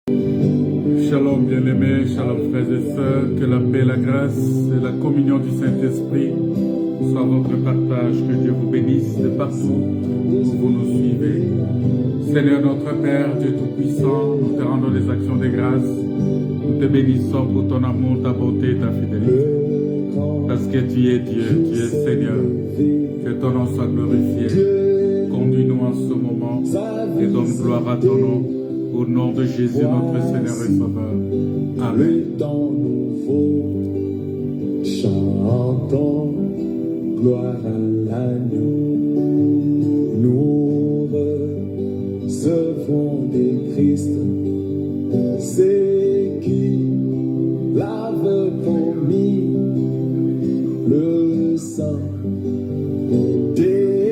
Shalom bien-aimés, shalom frères et sœurs, que la paix, la grâce et la communion du Saint-Esprit soient votre partage, que Dieu vous bénisse de partout où vous nous suivez. Seigneur notre Père, Dieu Tout-Puissant, nous te rendons des actions de grâce, nous te bénissons pour ton amour, ta bonté, ta fidélité. Parce que tu es Dieu, tu es Seigneur, que ton nom soit glorifié. Conduis-nous en ce moment et donne gloire à ton nom. Au nom de Jésus, notre Seigneur et Sauveur. Amen. Le temps nouveau, chantons gloire à l'agneau. Nous recevons des Christ, c'est qui l'avait promis, le sang d'esprit.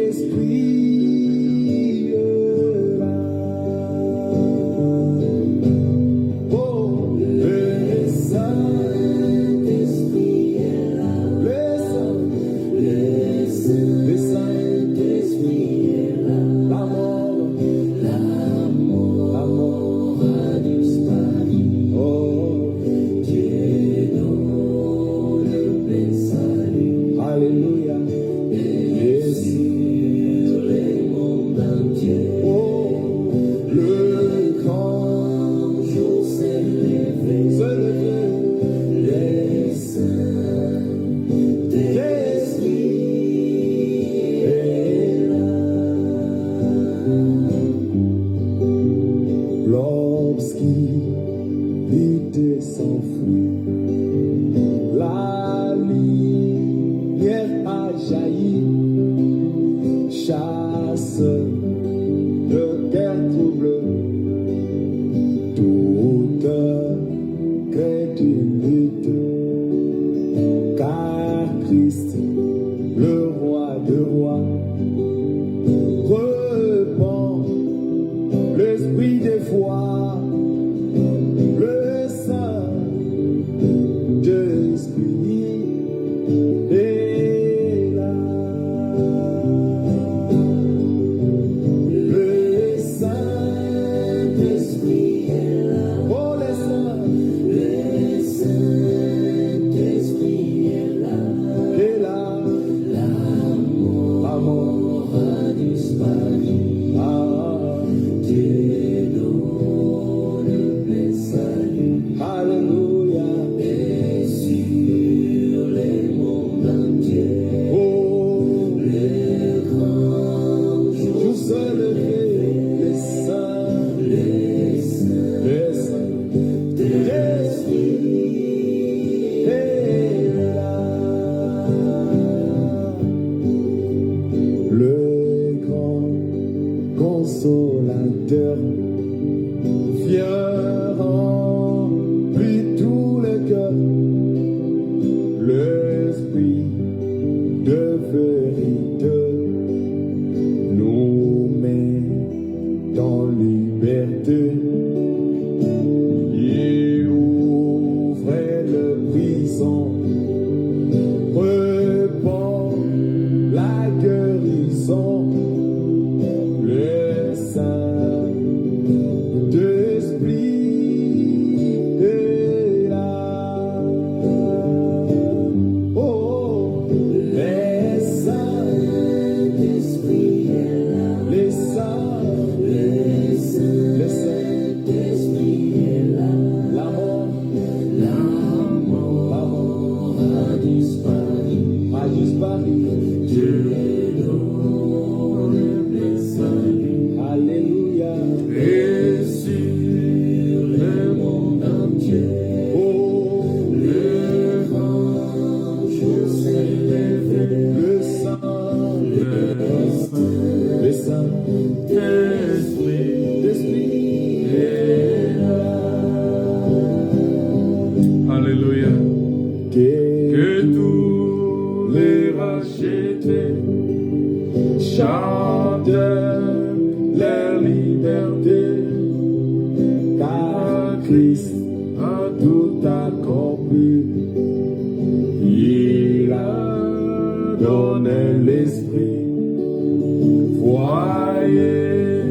Voyez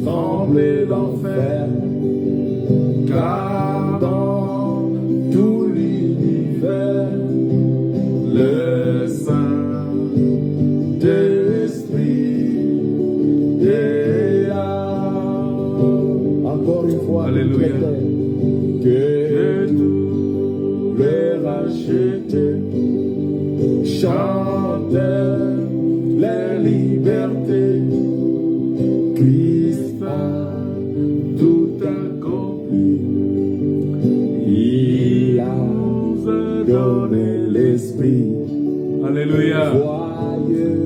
trembler l'enfer, car dans tout l'univers, le Saint-Esprit est là. Encore une fois, Alléluia. Que tous les rachetés chantent la liberté. Christ a tout accompli. Il a donné l'esprit. Alléluia. Joyeux,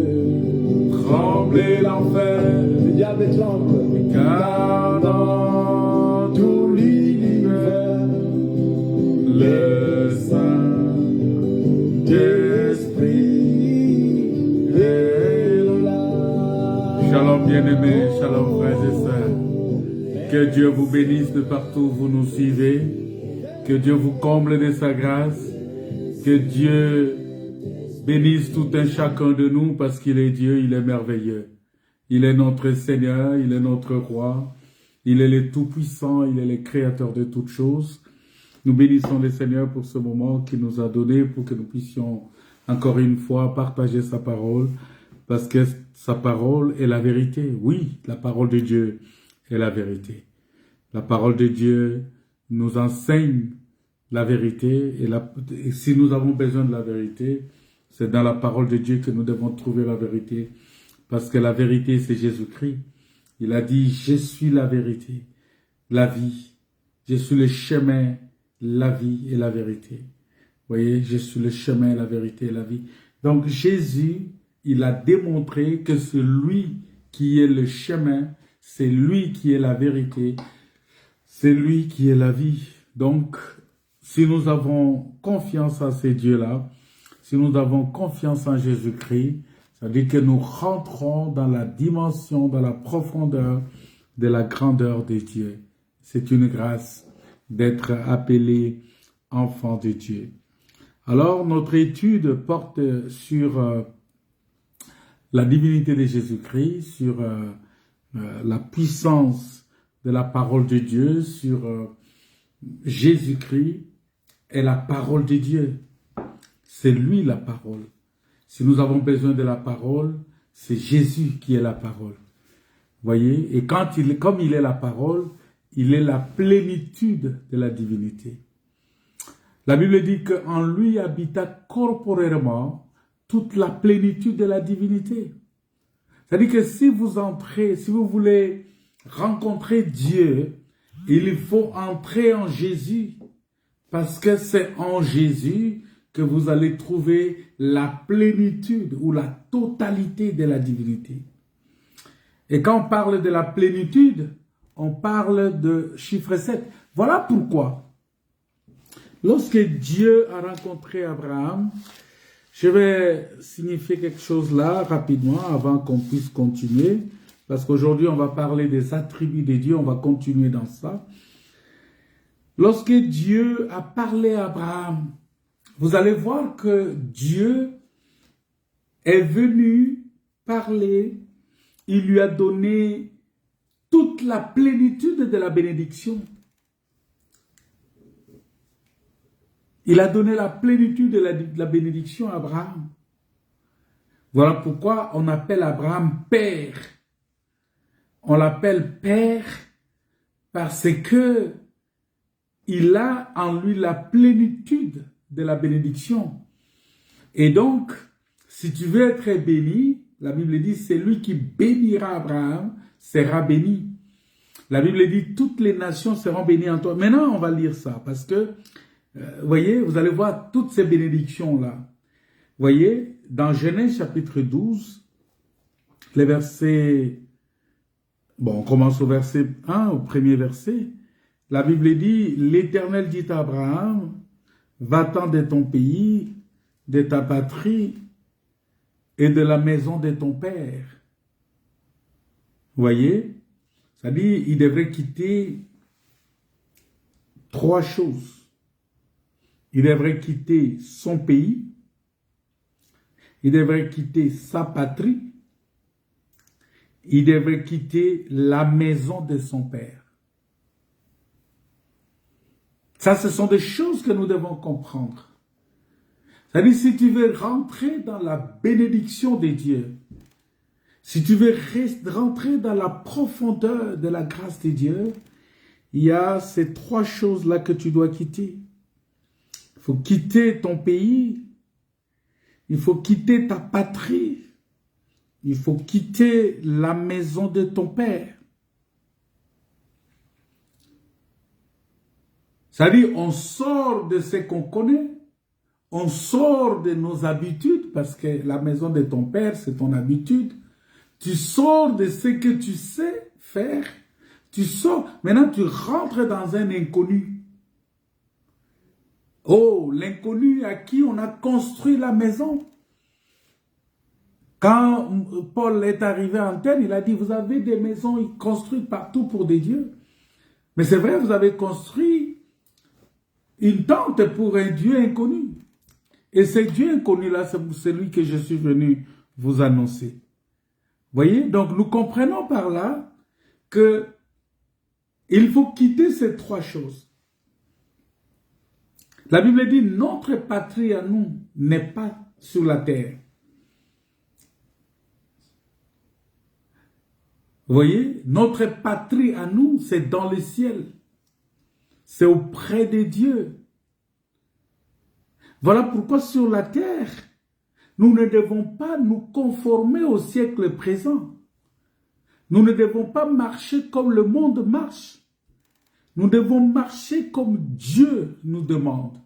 Tremblez l'enfer, le diable tremble, car dans tout l'univers, le Saint-Esprit est là. Shalom bien-aimés, shalom frères et sœurs. Que Dieu vous bénisse de partout où vous nous suivez. Que Dieu vous comble de sa grâce. Que Dieu bénisse tout un chacun de nous parce qu'il est Dieu, il est merveilleux. Il est notre Seigneur, il est notre Roi. Il est le Tout-Puissant, il est le Créateur de toutes choses. Nous bénissons le Seigneur pour ce moment qu'il nous a donné pour que nous puissions encore une fois partager sa parole. Parce que sa parole est la vérité. Oui, la parole de Dieu est la vérité. La parole de Dieu nous enseigne la vérité. Et si nous avons besoin de la vérité, c'est dans la parole de Dieu que nous devons trouver la vérité. Parce que la vérité, c'est Jésus-Christ. Il a dit, je suis la vérité, la vie. Je suis le chemin, la vie et la vérité. Vous voyez, je suis le chemin, la vérité et la vie. Donc Jésus, il a démontré que c'est lui qui est le chemin, c'est lui qui est la vérité, c'est lui qui est la vie. Donc, si nous avons confiance en ces dieux-là, si nous avons confiance en Jésus-Christ, ça veut dire que nous rentrons dans la dimension, dans la profondeur de la grandeur de Dieu. C'est une grâce d'être appelé enfant de Dieu. Alors, notre étude porte sur la divinité de Jésus-Christ, sur la puissance de la parole de Dieu, sur Jésus-Christ est la parole de Dieu. C'est lui la parole. Si nous avons besoin de la parole, c'est Jésus qui est la parole. Voyez, et comme il est la parole, il est la plénitude de la divinité. La Bible dit qu'en lui habita corporellement toute la plénitude de la divinité. C'est-à-dire que si vous entrez, si vous voulez rencontrer Dieu, il faut entrer en Jésus. Parce que c'est en Jésus que vous allez trouver la plénitude ou la totalité de la divinité. Et quand on parle de la plénitude, on parle de chiffre 7. Voilà pourquoi, lorsque Dieu a rencontré Abraham, je vais signifier quelque chose là rapidement avant qu'on puisse continuer, parce qu'aujourd'hui on va parler des attributs de Dieu, on va continuer dans ça. Lorsque Dieu a parlé à Abraham, vous allez voir que Dieu est venu parler, il lui a donné toute la plénitude de la bénédiction. Il a donné la plénitude de la bénédiction à Abraham. Voilà pourquoi on appelle Abraham père. On l'appelle père parce que il a en lui la plénitude de la bénédiction. Et donc, si tu veux être béni, la Bible dit, c'est lui qui bénira Abraham, sera béni. La Bible dit, toutes les nations seront bénies en toi. Maintenant, on va lire ça, parce que, voyez, vous allez voir toutes ces bénédictions-là. Voyez, dans Genèse chapitre 12, les versets, bon, on commence au verset 1, au premier verset. La Bible dit, l'Éternel dit à Abraham, va-t'en de ton pays, de ta patrie et de la maison de ton père. Voyez, c'est-à-dire, il devrait quitter 3 choses. Il devrait quitter son pays, il devrait quitter sa patrie, il devrait quitter la maison de son père. Ça, ce sont des choses que nous devons comprendre. C'est-à-dire, si tu veux rentrer dans la bénédiction de Dieu, si tu veux rentrer dans la profondeur de la grâce de Dieu, il y a ces 3 choses-là que tu dois quitter. Il faut quitter ton pays, il faut quitter ta patrie, il faut quitter la maison de ton père. C'est-à-dire, on sort de ce qu'on connaît, on sort de nos habitudes, parce que la maison de ton père, c'est ton habitude. Tu sors de ce que tu sais faire, tu sors, maintenant tu rentres dans un inconnu. Oh, l'inconnu à qui on a construit la maison. Quand Paul est arrivé en Athènes, il a dit, vous avez des maisons construites partout pour des dieux. Mais c'est vrai, vous avez construit une tente pour un Dieu inconnu. Et ce Dieu inconnu-là, c'est celui que je suis venu vous annoncer. Voyez, donc nous comprenons par là que il faut quitter ces 3 choses. La Bible dit, notre patrie à nous n'est pas sur la terre. Vous voyez, notre patrie à nous, c'est dans le ciel. C'est auprès de Dieu. Voilà pourquoi sur la terre, nous ne devons pas nous conformer au siècle présent. Nous ne devons pas marcher comme le monde marche. Nous devons marcher comme Dieu nous demande.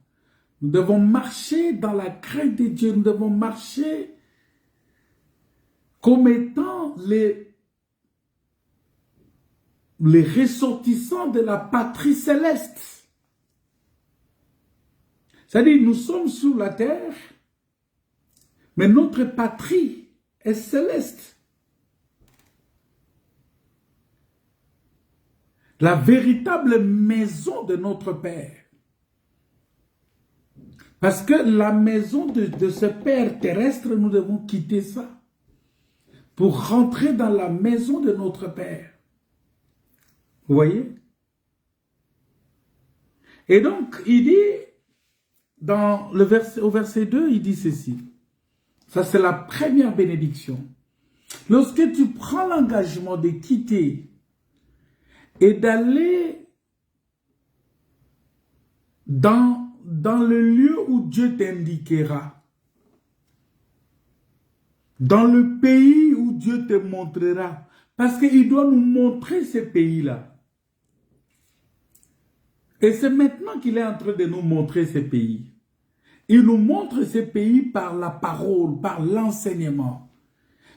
Nous devons marcher dans la crainte de Dieu. Nous devons marcher comme étant les ressortissants de la patrie céleste. C'est-à-dire, nous sommes sur la terre, mais notre patrie est céleste. La véritable maison de notre Père. Parce que la maison de ce Père terrestre, nous devons quitter ça pour rentrer dans la maison de notre Père. Vous voyez? Et donc, il dit, au verset 2, il dit ceci. Ça, c'est la première bénédiction. Lorsque tu prends l'engagement de quitter et d'aller dans le lieu où Dieu t'indiquera, dans le pays où Dieu te montrera, parce qu'il doit nous montrer ces pays-là. Et c'est maintenant qu'il est en train de nous montrer ces pays. Il nous montre ces pays par la parole, par l'enseignement.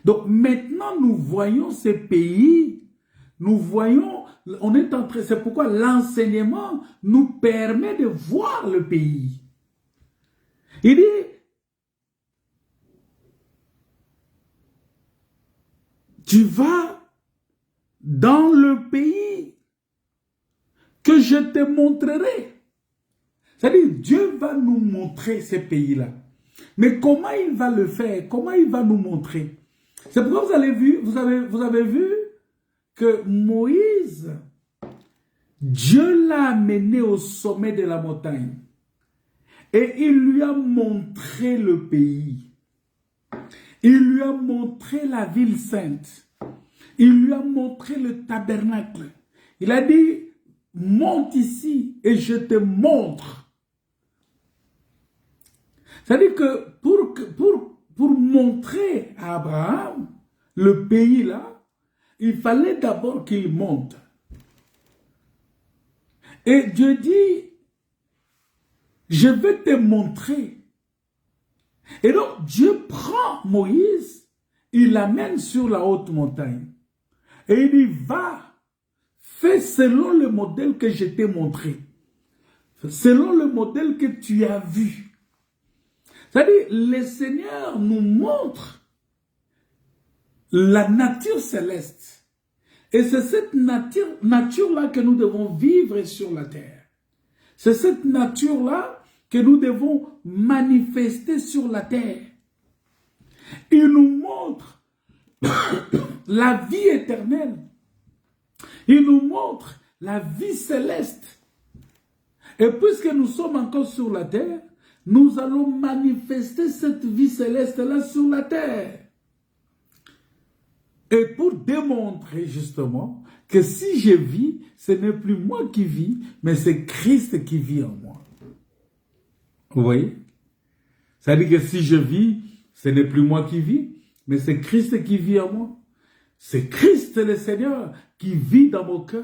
Donc maintenant, nous voyons ces pays, nous voyons, on est en train, c'est pourquoi l'enseignement nous permet de voir le pays. Il dit, tu vas dans le pays que je te montrerai. C'est-à-dire, Dieu va nous montrer ces pays-là. Mais comment il va le faire? Comment il va nous montrer? C'est pourquoi vous avez vu que Moïse, Dieu l'a amené au sommet de la montagne. Et il lui a montré le pays. Il lui a montré la ville sainte. Il lui a montré le tabernacle. Il a dit, monte ici et je te montre. C'est-à-dire que pour montrer à Abraham le pays là, il fallait d'abord qu'il monte. Et Dieu dit, je vais te montrer. Et donc Dieu prend Moïse, il l'amène sur la haute montagne. Et il dit, va, fais selon le modèle que je t'ai montré. Selon le modèle que tu as vu. C'est-à-dire, le Seigneur nous montre la nature céleste. Et c'est cette nature-là que nous devons vivre sur la terre. C'est cette nature-là que nous devons manifester sur la terre. Il nous montre la vie éternelle. Il nous montre la vie céleste. Et puisque nous sommes encore sur la terre, nous allons manifester cette vie céleste-là sur la terre. Et pour démontrer justement que si je vis, ce n'est plus moi qui vis, mais c'est Christ qui vit en moi. Vous voyez? C'est-à-dire que si je vis, ce n'est plus moi qui vis, mais c'est Christ qui vit en moi. C'est Christ le Seigneur qui vit dans mon cœur.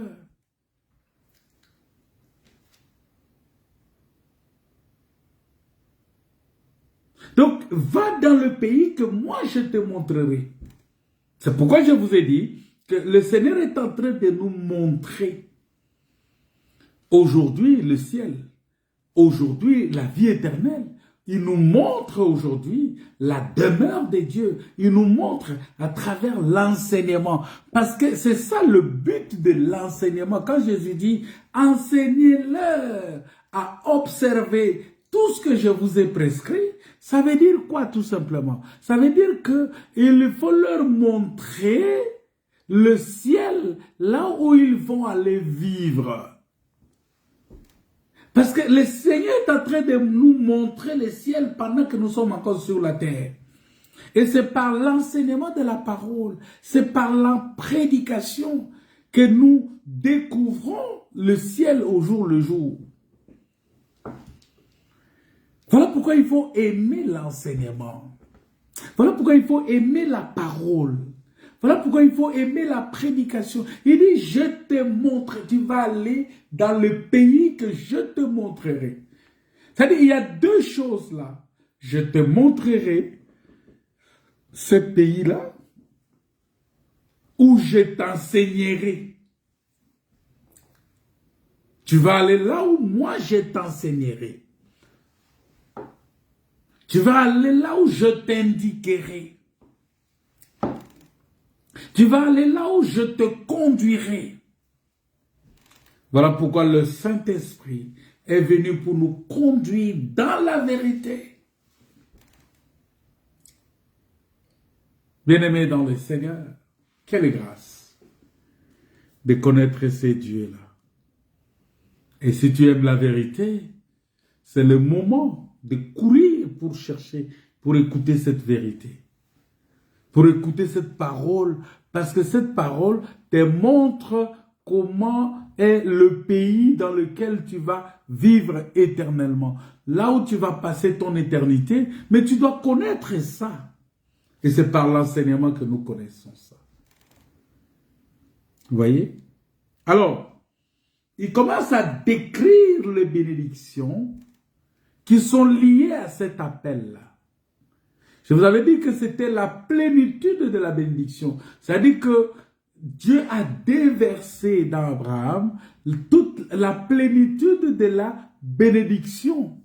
Donc, va dans le pays que moi je te montrerai. C'est pourquoi je vous ai dit que le Seigneur est en train de nous montrer aujourd'hui le ciel, aujourd'hui la vie éternelle. Il nous montre aujourd'hui la demeure de Dieu. Il nous montre à travers l'enseignement. Parce que c'est ça le but de l'enseignement. Quand Jésus dit, enseignez-leur à observer tout ce que je vous ai prescrit, ça veut dire quoi tout simplement? Ça veut dire qu'il faut leur montrer le ciel là où ils vont aller vivre. Parce que le Seigneur est en train de nous montrer le ciel pendant que nous sommes encore sur la terre. Et c'est par l'enseignement de la parole, c'est par la prédication que nous découvrons le ciel au jour le jour. Voilà pourquoi il faut aimer l'enseignement. Voilà pourquoi il faut aimer la parole. Voilà pourquoi il faut aimer la prédication. Il dit, je te montre, tu vas aller dans le pays que je te montrerai. C'est-à-dire, il y a deux choses là. Je te montrerai ce pays-là où je t'enseignerai. Tu vas aller là où moi je t'enseignerai. Tu vas aller là où je t'indiquerai. Tu vas aller là où je te conduirai. Voilà pourquoi le Saint-Esprit est venu pour nous conduire dans la vérité. Bien-aimés dans le Seigneur, quelle grâce de connaître ces dieux-là. Et si tu aimes la vérité, c'est le moment de courir pour chercher, pour écouter cette vérité. Pour écouter cette parole, parce que cette parole te montre comment est le pays dans lequel tu vas vivre éternellement. Là où tu vas passer ton éternité, mais tu dois connaître ça. Et c'est par l'enseignement que nous connaissons ça. Vous voyez? Alors, il commence à décrire les bénédictions qui sont liées à cet appel-là. Je vous avais dit que c'était la plénitude de la bénédiction. C'est-à-dire que Dieu a déversé dans Abraham toute la plénitude de la bénédiction.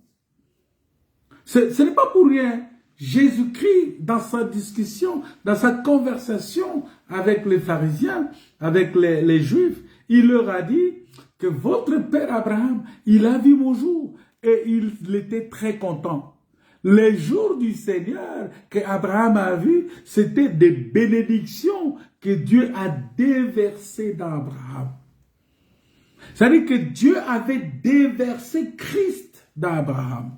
Ce n'est pas pour rien. Jésus-Christ, dans sa discussion, dans sa conversation avec les pharisiens, avec les Juifs, il leur a dit que votre père Abraham, il a vu mon jour et il était très content. Les jours du Seigneur qu'Abraham a vu, c'était des bénédictions que Dieu a déversées dans Abraham. C'est-à-dire que Dieu avait déversé Christ dans Abraham.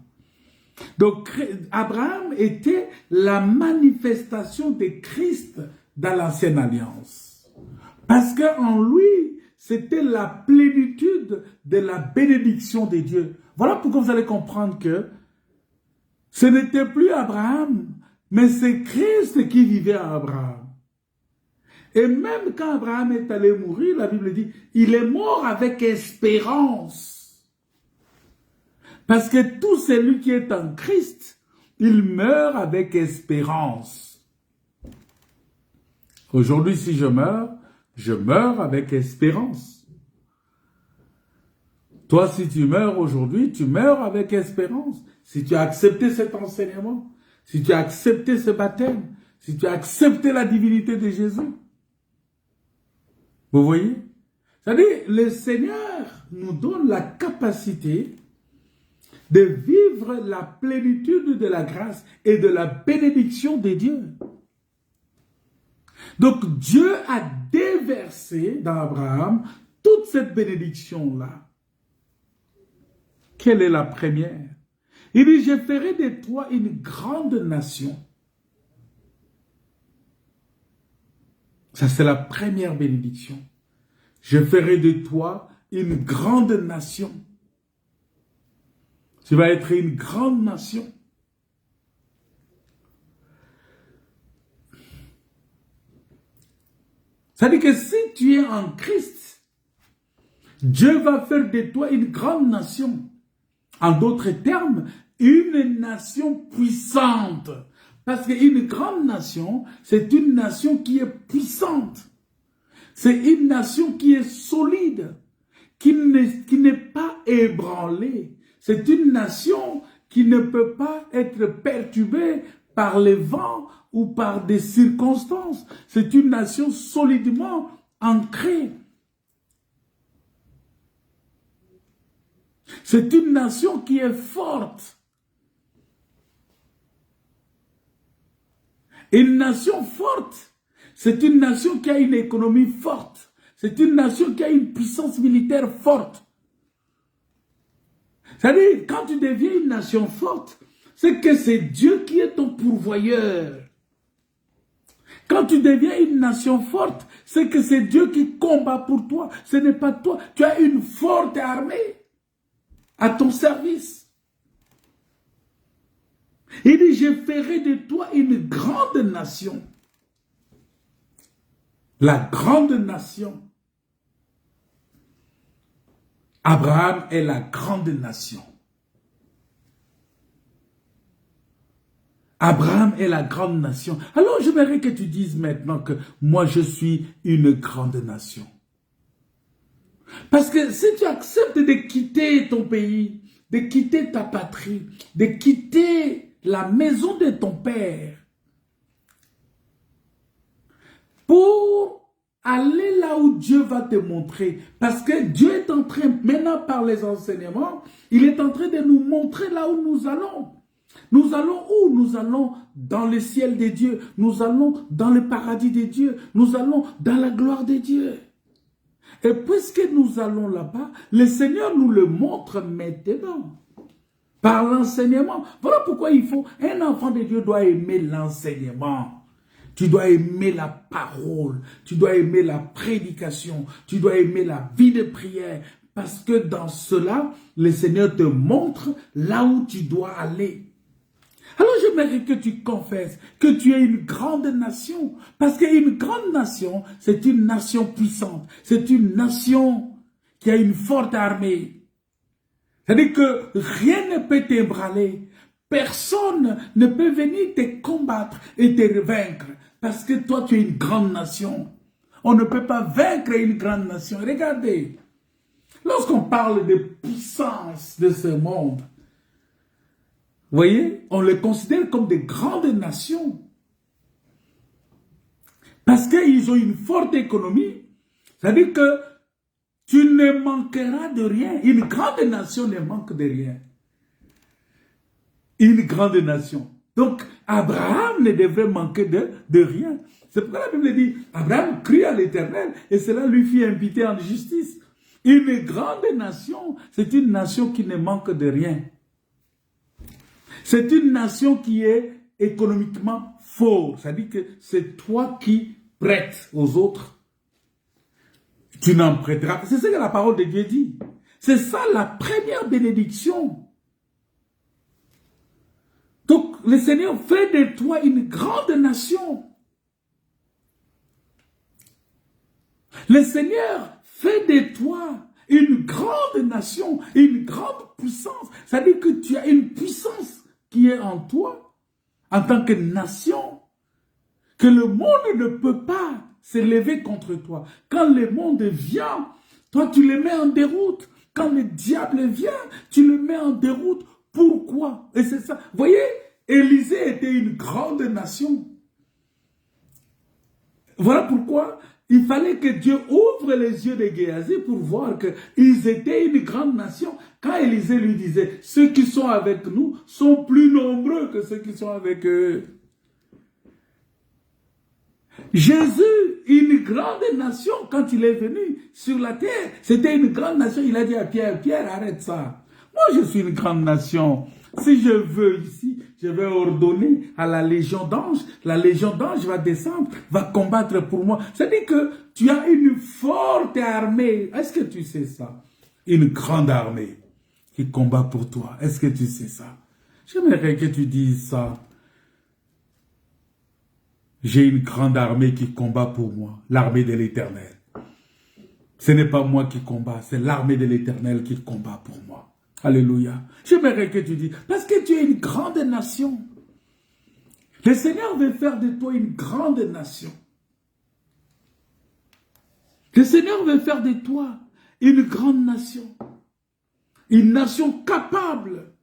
Donc, Abraham était la manifestation de Christ dans l'ancienne alliance. Parce qu'en lui, c'était la plénitude de la bénédiction de Dieu. Voilà pourquoi vous allez comprendre que ce n'était plus Abraham, mais c'est Christ qui vivait en Abraham. Et même quand Abraham est allé mourir, la Bible dit, il est mort avec espérance. Parce que tout celui qui est en Christ, il meurt avec espérance. Aujourd'hui, si je meurs avec espérance. Toi, si tu meurs aujourd'hui, tu meurs avec espérance. Si tu as accepté cet enseignement, si tu as accepté ce baptême, si tu as accepté la divinité de Jésus. Vous voyez? C'est-à-dire, le Seigneur nous donne la capacité de vivre la plénitude de la grâce et de la bénédiction de Dieu. Donc, Dieu a déversé dans Abraham toute cette bénédiction-là. Quelle est la première? Il dit, je ferai de toi une grande nation. Ça, c'est la première bénédiction. Je ferai de toi une grande nation. Tu vas être une grande nation. Ça dit que si tu es en Christ, Dieu va faire de toi une grande nation. En d'autres termes, une nation puissante. Parce qu'une grande nation, c'est une nation qui est puissante. C'est une nation qui est solide, qui n'est pas ébranlée. C'est une nation qui ne peut pas être perturbée par les vents ou par des circonstances. C'est une nation solidement ancrée. C'est une nation qui est forte. Une nation forte, c'est une nation qui a une économie forte. C'est une nation qui a une puissance militaire forte. C'est-à-dire, quand tu deviens une nation forte, c'est que c'est Dieu qui est ton pourvoyeur. Quand tu deviens une nation forte, c'est que c'est Dieu qui combat pour toi. Ce n'est pas toi. Tu as une forte armée à ton service. Il dit, je ferai de toi une grande nation. La grande nation. Abraham est la grande nation. Abraham est la grande nation. Alors j'aimerais que tu dises maintenant que moi je suis une grande nation. Parce que si tu acceptes de quitter ton pays, de quitter ta patrie, de quitter la maison de ton père, pour aller là où Dieu va te montrer. Parce que Dieu est en train, maintenant par les enseignements, il est en train de nous montrer là où nous allons. Nous allons où? Nous allons dans le ciel de Dieu. Nous allons dans le paradis de Dieu. Nous allons dans la gloire de Dieu. Et puisque nous allons là-bas, le Seigneur nous le montre maintenant. Par l'enseignement. Voilà pourquoi il faut, un enfant de Dieu doit aimer l'enseignement. Tu dois aimer la parole. Tu dois aimer la prédication. Tu dois aimer la vie de prière. Parce que dans cela, le Seigneur te montre là où tu dois aller. Alors j'aimerais que tu confesses que tu es une grande nation. Parce qu'une grande nation, c'est une nation puissante. C'est une nation qui a une forte armée. C'est-à-dire que rien ne peut t'ébranler. Personne ne peut venir te combattre et te vaincre. Parce que toi, tu es une grande nation. On ne peut pas vaincre une grande nation. Regardez, lorsqu'on parle de puissance de ce monde, vous voyez, on les considère comme des grandes nations. Parce qu'ils ont une forte économie. C'est-à-dire que tu ne manqueras de rien. Une grande nation ne manque de rien. Une grande nation. Donc, Abraham ne devrait manquer de rien. C'est pourquoi la Bible dit, Abraham crie à l'Éternel et cela lui fit imputer en justice. Une grande nation, c'est une nation qui ne manque de rien. C'est une nation qui est économiquement forte. C'est-à-dire que c'est toi qui prêtes aux autres. Tu n'en prêteras pas. C'est ce que la parole de Dieu dit. C'est ça la première bénédiction. Donc, le Seigneur fait de toi une grande nation. Le Seigneur fait de toi une grande nation, une grande puissance. C'est-à-dire que tu as une puissance qui est en toi, en tant que nation, que le monde ne peut pas s'élever contre toi. Quand le monde vient, toi tu le mets en déroute. Quand le diable vient, tu le mets en déroute. Pourquoi? Et c'est ça. Vous voyez, Élisée était une grande nation. Voilà pourquoi il fallait que Dieu ouvre les yeux de Géasi pour voir qu'ils étaient une grande nation. Quand Élisée lui disait, ceux qui sont avec nous sont plus nombreux que ceux qui sont avec eux. Jésus, une grande nation, quand il est venu sur la terre, c'était une grande nation. Il a dit à Pierre, Pierre, arrête ça. Moi, je suis une grande nation. Si je veux ici, je vais ordonner à la légion d'anges. La légion d'anges va descendre, va combattre pour moi. C'est-à-dire que tu as une forte armée. Est-ce que tu sais ça? Une grande armée qui combat pour toi. Est-ce que tu sais ça? J'aimerais que tu dises ça. J'ai une grande armée qui combat pour moi. L'armée de l'Éternel. Ce n'est pas moi qui combat, c'est l'armée de l'Éternel qui combat pour moi. Alléluia. J'aimerais que tu dises, parce que tu es une grande nation. Le Seigneur veut faire de toi une grande nation. Le Seigneur veut faire de toi une grande nation. Une nation capable.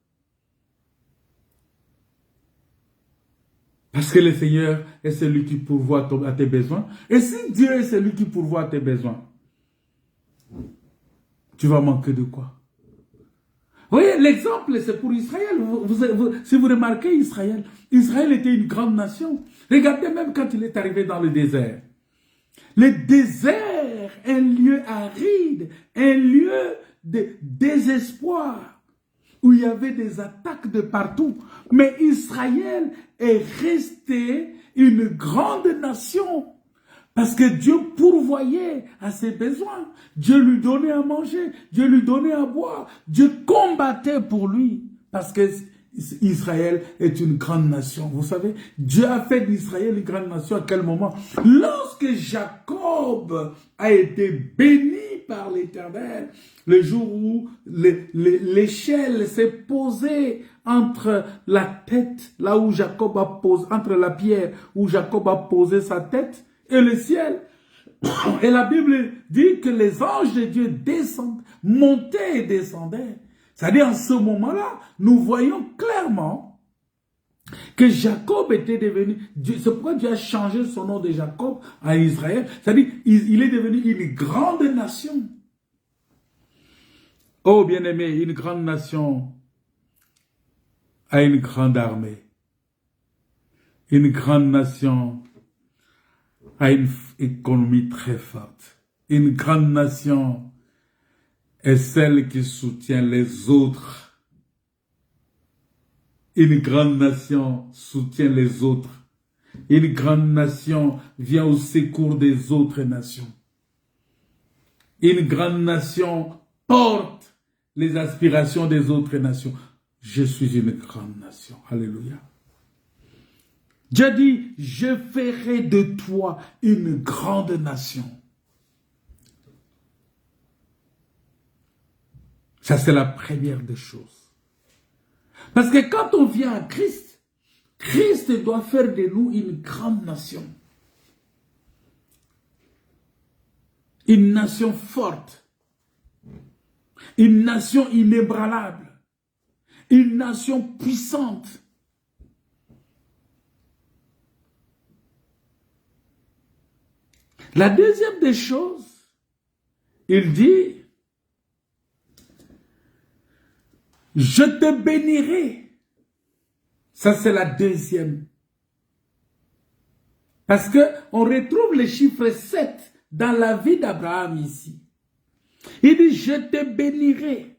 Parce que le Seigneur est celui qui pourvoit à tes besoins. Et si Dieu est celui qui pourvoit à tes besoins, tu vas manquer de quoi? Vous voyez, l'exemple, c'est pour Israël. Si vous remarquez Israël, Israël était une grande nation. Regardez même quand il est arrivé dans le désert. Le désert, un lieu aride, un lieu de désespoir, où il y avait des attaques de partout. Mais Israël est resté une grande nation. Parce que Dieu pourvoyait à ses besoins. Dieu lui donnait à manger. Dieu lui donnait à boire. Dieu combattait pour lui. Parce que Israël est une grande nation. Vous savez, Dieu a fait d'Israël une grande nation à quel moment? Lorsque Jacob a été béni par l'Éternel, le jour où l'échelle s'est posée entre la tête, là où Jacob a posé, entre la pierre où Jacob a posé sa tête, et le ciel. Et la Bible dit que les anges de Dieu descendent, montaient et descendaient. C'est-à-dire, en ce moment-là, nous voyons clairement que Jacob était devenu, c'est pourquoi Dieu a changé son nom de Jacob à Israël. C'est-à-dire, il est devenu une grande nation. Oh, bien-aimé, une grande nation a une grande armée. Une grande nation a une économie très forte. Une grande nation est celle qui soutient les autres. Une grande nation soutient les autres. Une grande nation vient au secours des autres nations. Une grande nation porte les aspirations des autres nations. Je suis une grande nation. Alléluia. Dieu dit, je ferai de toi une grande nation. Ça, c'est la première des choses. Parce que quand on vient à Christ, Christ doit faire de nous une grande nation. Une nation forte. Une nation inébranlable. Une nation puissante. La deuxième des choses, il dit, je te bénirai. Ça, c'est la deuxième. Parce qu'on retrouve le chiffre 7 dans la vie d'Abraham ici. Il dit, je te bénirai.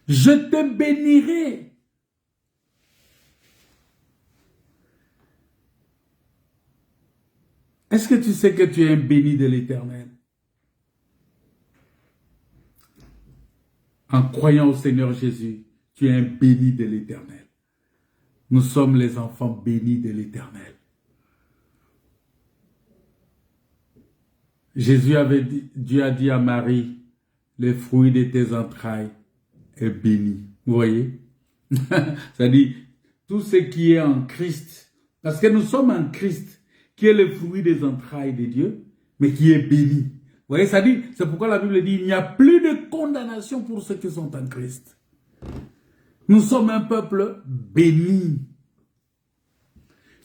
Je te bénirai. Est-ce que tu sais que tu es un béni de l'Éternel? En croyant au Seigneur Jésus, tu es un béni de l'Éternel. Nous sommes les enfants bénis de l'Éternel. Jésus avait dit, Dieu a dit à Marie, le fruit de tes entrailles est béni. Vous voyez? C'est-à-dire, tout ce qui est en Christ, parce que nous sommes en Christ, qui est le fruit des entrailles de Dieu, mais qui est béni. Vous voyez, ça dit, c'est pourquoi la Bible dit, il n'y a plus de condamnation pour ceux qui sont en Christ. Nous sommes un peuple béni.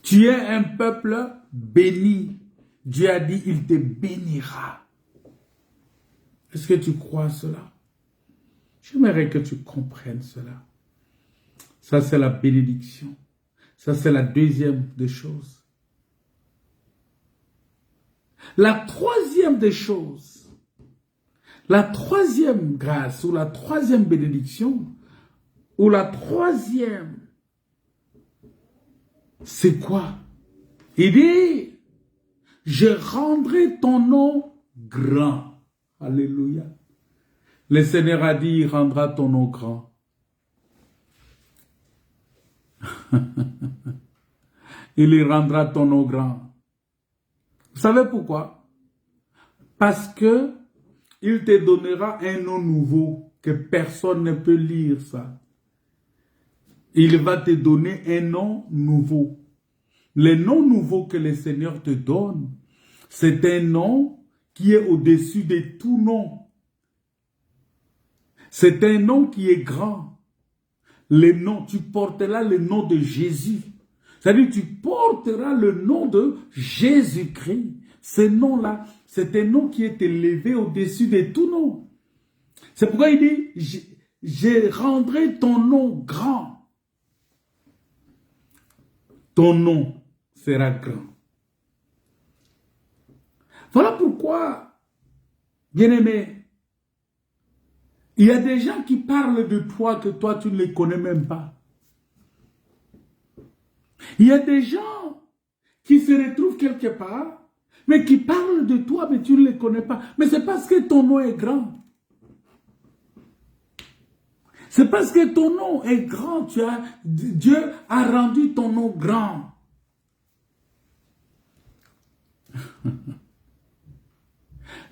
Tu es un peuple béni. Dieu a dit, il te bénira. Est-ce que tu crois cela? J'aimerais que tu comprennes cela. Ça, c'est la bénédiction. Ça, c'est la deuxième des choses. La troisième des choses, la troisième grâce ou la troisième bénédiction, ou la troisième, c'est quoi? Il dit, je rendrai ton nom grand. Alléluia. Le Seigneur a dit, il rendra ton nom grand. Il y rendra ton nom grand. Vous savez pourquoi? Parce que il te donnera un nom nouveau que personne ne peut lire ça. Il va te donner un nom nouveau. Le nom nouveau que le Seigneur te donne, c'est un nom qui est au-dessus de tout nom. C'est un nom qui est grand. Le nom, tu porteras le nom de Jésus. C'est-à-dire, tu porteras le nom de Jésus-Christ. Ce nom-là, c'est un nom qui est élevé au-dessus de tout nom. C'est pourquoi il dit, je rendrai ton nom grand. Ton nom sera grand. Voilà pourquoi, bien-aimé, il y a des gens qui parlent de toi que toi tu ne les connais même pas. Il y a des gens qui se retrouvent quelque part, mais qui parlent de toi, mais tu ne les connais pas. Mais c'est parce que ton nom est grand. C'est parce que ton nom est grand, Dieu a rendu ton nom grand.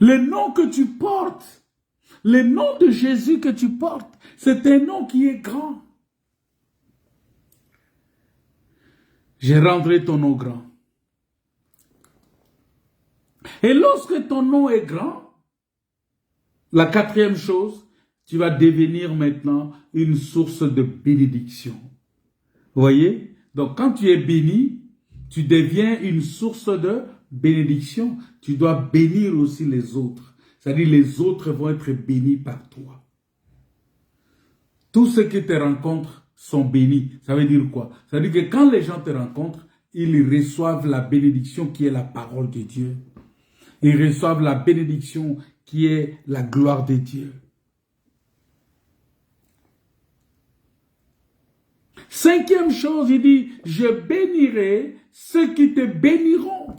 Le nom que tu portes, le nom de Jésus que tu portes, c'est un nom qui est grand. Je rendrai ton nom grand. Et lorsque ton nom est grand, la quatrième chose, tu vas devenir maintenant une source de bénédiction. Vous voyez? Donc quand tu es béni, tu deviens une source de bénédiction. Tu dois bénir aussi les autres. C'est-à-dire les autres vont être bénis par toi. Tous ceux qui te rencontrent sont bénis. Ça veut dire quoi? Ça veut dire que quand les gens te rencontrent, ils reçoivent la bénédiction qui est la parole de Dieu. Ils reçoivent la bénédiction qui est la gloire de Dieu. Cinquième chose, il dit, je bénirai ceux qui te béniront.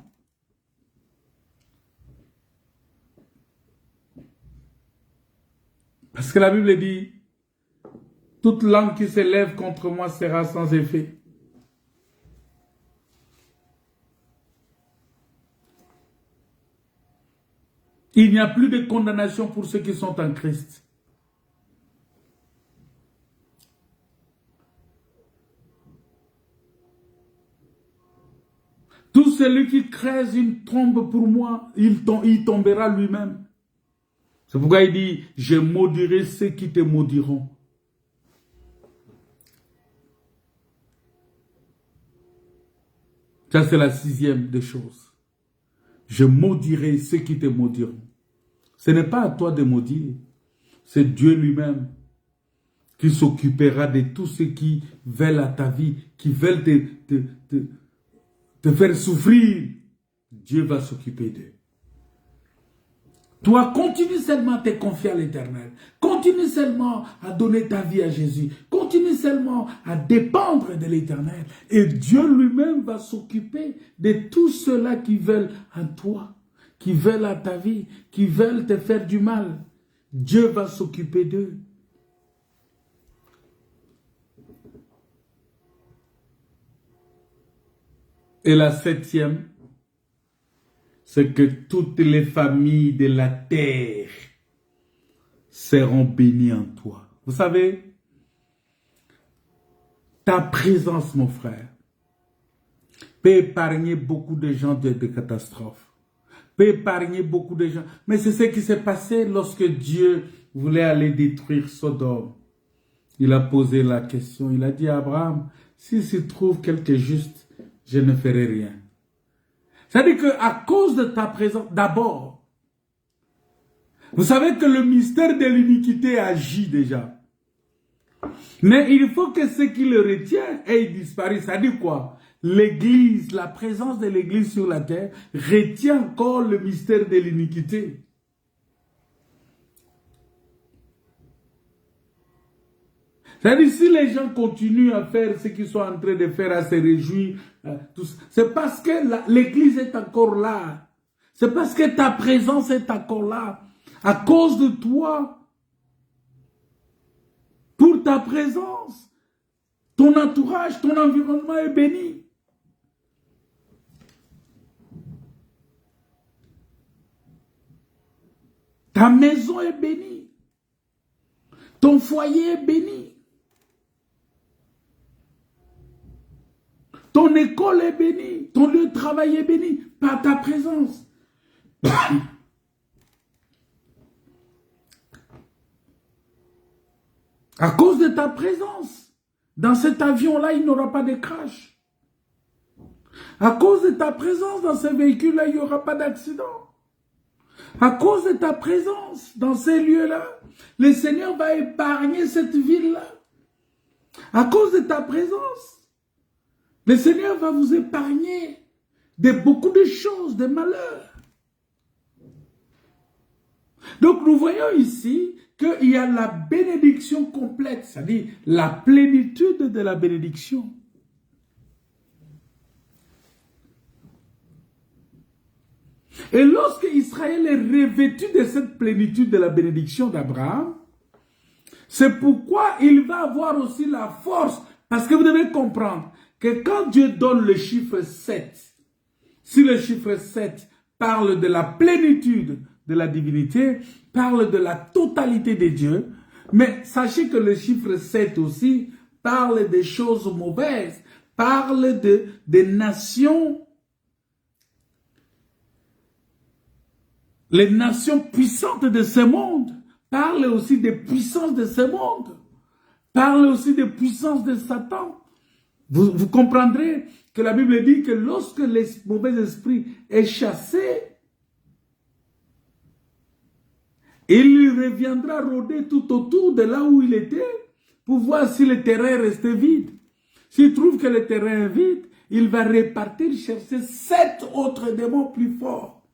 Parce que la Bible dit, toute langue qui s'élève contre moi sera sans effet. Il n'y a plus de condamnation pour ceux qui sont en Christ. Tout celui qui creuse une tombe pour moi, il tombera lui-même. C'est pourquoi il dit, je maudirai ceux qui te maudiront. Ça, c'est la sixième des choses. Je maudirai ceux qui te maudiront. Ce n'est pas à toi de maudire. C'est Dieu lui-même qui s'occupera de tous ceux qui veulent à ta vie, qui veulent te faire souffrir. Dieu va s'occuper d'eux. Toi, continue seulement à te confier à l'Éternel. Continue seulement à donner ta vie à Jésus. Continue seulement à dépendre de l'Éternel. Et Dieu lui-même va s'occuper de tous ceux-là qui veulent à toi, qui veulent à ta vie, qui veulent te faire du mal. Dieu va s'occuper d'eux. Et la septième, c'est que toutes les familles de la terre seront bénies en toi. Vous savez, ta présence, mon frère, peut épargner beaucoup de gens de catastrophes, peut épargner beaucoup de gens. Mais c'est ce qui s'est passé lorsque Dieu voulait aller détruire Sodome. Il a posé la question, il a dit à Abraham, s'il se trouve quelque juste, je ne ferai rien. C'est-à-dire qu'à cause de ta présence, d'abord, vous savez que le mystère de l'iniquité agit déjà. Mais il faut que ce qui le retient ait disparu. Ça dit quoi? l'Église, la présence de l'Église sur la terre retient encore le mystère de l'iniquité. C'est-à-dire, si les gens continuent à faire ce qu'ils sont en train de faire, à se réjouir, c'est parce que l'Église est encore là. C'est parce que ta présence est encore là. À cause de toi, pour ta présence, ton entourage, ton environnement est béni. Ta maison est bénie. Ton foyer est béni. Ton école est bénie. Ton lieu de travail est béni par ta présence. À cause de ta présence, dans cet avion-là, il n'y aura pas de crash. À cause de ta présence dans ce véhicule-là, il n'y aura pas d'accident. À cause de ta présence dans ces lieux-là, le Seigneur va épargner cette ville-là. À cause de ta présence, le Seigneur va vous épargner de beaucoup de choses, de malheurs. Donc nous voyons ici qu'il y a la bénédiction complète, c'est-à-dire la plénitude de la bénédiction. Et lorsque Israël est revêtu de cette plénitude de la bénédiction d'Abraham, c'est pourquoi il va avoir aussi la force, parce que vous devez comprendre que quand Dieu donne le chiffre 7, si le chiffre 7 parle de la plénitude de la divinité, parle de la totalité de Dieu, mais sachez que le chiffre 7 aussi parle des choses mauvaises, parle des nations, les nations puissantes de ce monde, parle aussi des puissances de ce monde, parle aussi des puissances de Satan. Vous comprendrez que la Bible dit que lorsque les mauvais esprits est chassé, il reviendra rôder tout autour de là où il était pour voir si le terrain est resté vide. S'il trouve que le terrain est vide, il va repartir chercher 7 autres démons plus forts.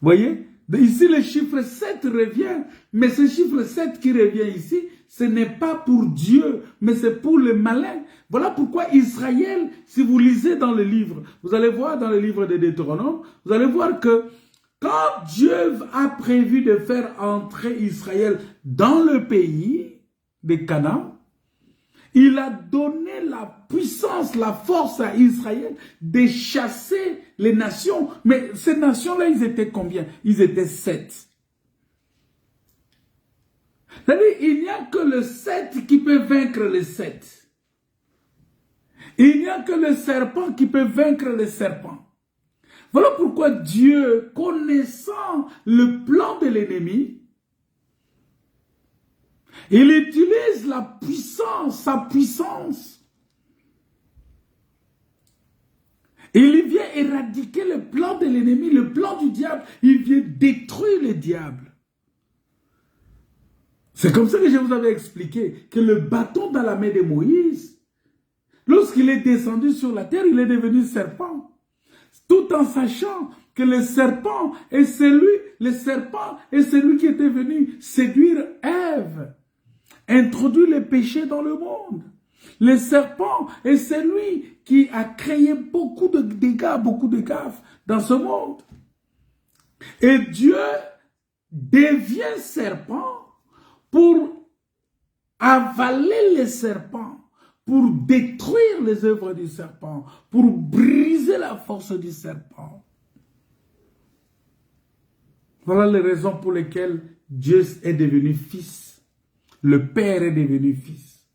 Voyez? Ici, le chiffre 7 revient, mais ce chiffre 7 qui revient ici, ce n'est pas pour Dieu, mais c'est pour le malin. Voilà pourquoi Israël, si vous lisez dans le livre, vous allez voir dans le livre de Deutéronome, vous allez voir que quand Dieu a prévu de faire entrer Israël dans le pays de Canaan, il a donné la puissance, la force à Israël de chasser les nations. Mais ces nations-là, ils étaient combien? Ils étaient 7. C'est-à-dire, il n'y a que le 7 qui peut vaincre le 7. Il n'y a que le serpent qui peut vaincre le serpent. Voilà pourquoi Dieu, connaissant le plan de l'ennemi, il utilise la puissance, sa puissance. Il vient éradiquer le plan de l'ennemi, le plan du diable. Il vient détruire le diable. C'est comme ça que je vous avais expliqué que le bâton dans la main de Moïse, lorsqu'il est descendu sur la terre, il est devenu serpent. Tout en sachant que le serpent est celui qui était venu séduire Ève, introduire le péché dans le monde. Le serpent est celui qui a créé beaucoup de dégâts, beaucoup de gaffes dans ce monde. Et Dieu devient serpent pour avaler les serpents, pour détruire les œuvres du serpent, pour briser la force du serpent. Voilà les raisons pour lesquelles Dieu est devenu fils. Le Père est devenu fils.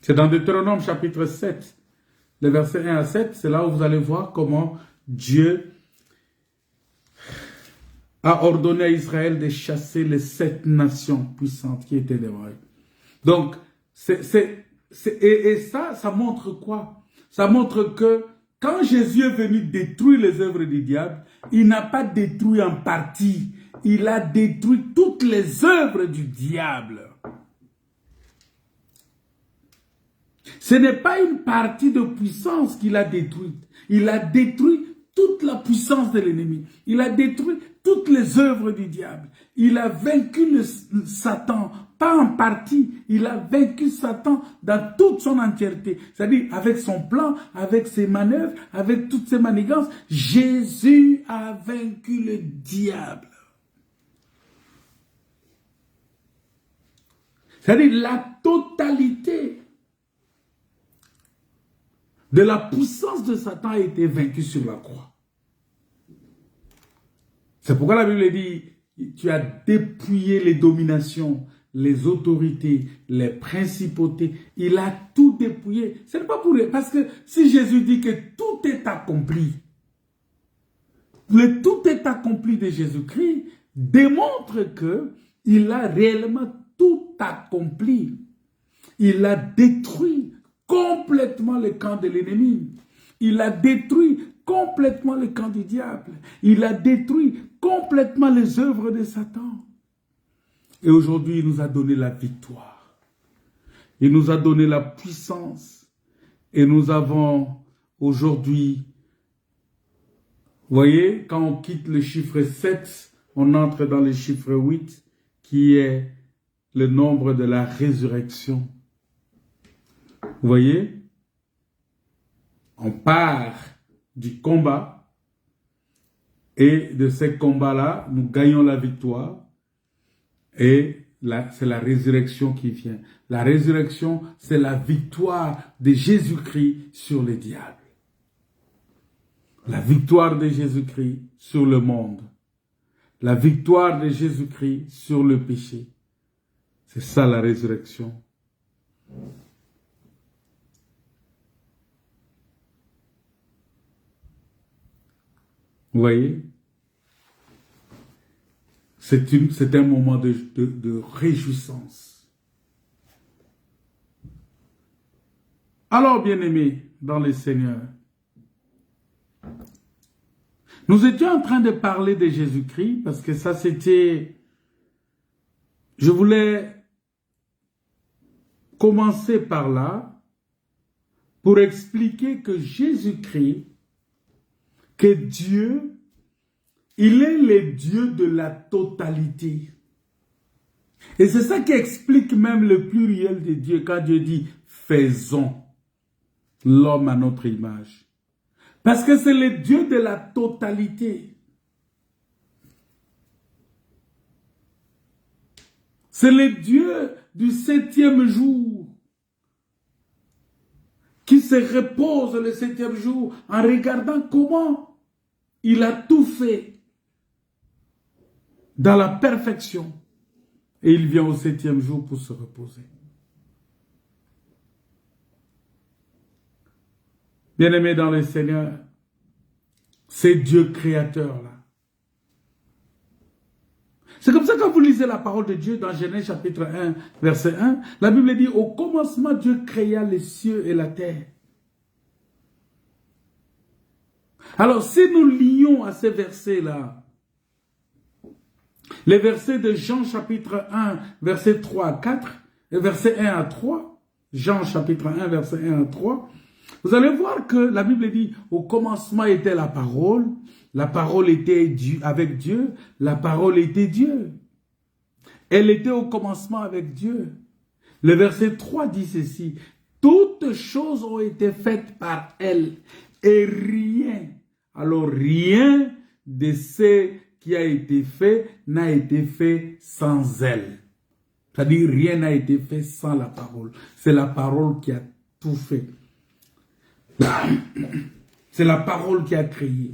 C'est dans Deutéronome chapitre 7, les versets 1 à 7, c'est là où vous allez voir comment Dieu a ordonné à Israël de chasser les 7 nations puissantes qui étaient devant eux. Donc, ça montre quoi? Ça montre que quand Jésus est venu détruire les œuvres du diable, il n'a pas détruit en partie. Il a détruit toutes les œuvres du diable. Ce n'est pas une partie de puissance qu'il a détruite. Il a détruit toute la puissance de l'ennemi. Il a détruit toutes les œuvres du diable. Il a vaincu le Satan, pas en partie. Il a vaincu Satan dans toute son entièreté. C'est-à-dire avec son plan, avec ses manœuvres, avec toutes ses manigances. Jésus a vaincu le diable. C'est-à-dire la totalité de la puissance de Satan a été vaincue sur la croix. C'est pourquoi la Bible dit, tu as dépouillé les dominations, les autorités, les principautés. Il a tout dépouillé. Ce n'est pas pour rien. Parce que si Jésus dit que tout est accompli, le tout est accompli de Jésus-Christ démontre que il a réellement tout accompli. Il a détruit complètement le camp de l'ennemi. Il a détruit complètement le camp du diable. Il a détruit complètement les œuvres de Satan. Et aujourd'hui, il nous a donné la victoire. Il nous a donné la puissance. Et nous avons aujourd'hui, vous voyez, quand on quitte le chiffre 7, on entre dans le chiffre 8, qui est le nombre de la résurrection. Vous voyez, on part du combat et de ces combats-là, nous gagnons la victoire et c'est la résurrection qui vient. La résurrection, c'est la victoire de Jésus-Christ sur le diable. La victoire de Jésus-Christ sur le monde. La victoire de Jésus-Christ sur le péché. C'est ça la résurrection. Vous voyez, c'est un moment de réjouissance. Alors, bien-aimés dans le Seigneur, nous étions en train de parler de Jésus-Christ parce que ça c'était... Je voulais commencer par là pour expliquer que Jésus-Christ, que Dieu, il est le Dieu de la totalité. Et c'est ça qui explique même le pluriel de Dieu quand Dieu dit « faisons l'homme à notre image ». Parce que c'est le Dieu de la totalité. C'est le Dieu du 7e jour qui se repose le 7e jour en regardant comment il a tout fait dans la perfection. Et il vient au 7e jour pour se reposer. Bien-aimés dans le Seigneur, c'est Dieu créateur là. C'est comme ça que quand vous lisez la parole de Dieu dans Genèse chapitre 1, verset 1, la Bible dit, au commencement Dieu créa les cieux et la terre. Alors si nous lions à ces versets-là, les versets de Jean chapitre 1, verset 3 à 4, et verset 1 à 3, Jean chapitre 1, verset 1 à 3, vous allez voir que la Bible dit, au commencement était la parole était Dieu, avec Dieu, la parole était Dieu. Elle était au commencement avec Dieu. Le verset 3 dit ceci, toutes choses ont été faites par elle, et rien, alors rien de ce qui a été fait n'a été fait sans elle. C'est-à-dire rien n'a été fait sans la parole. C'est la parole qui a tout fait. C'est la parole qui a créé.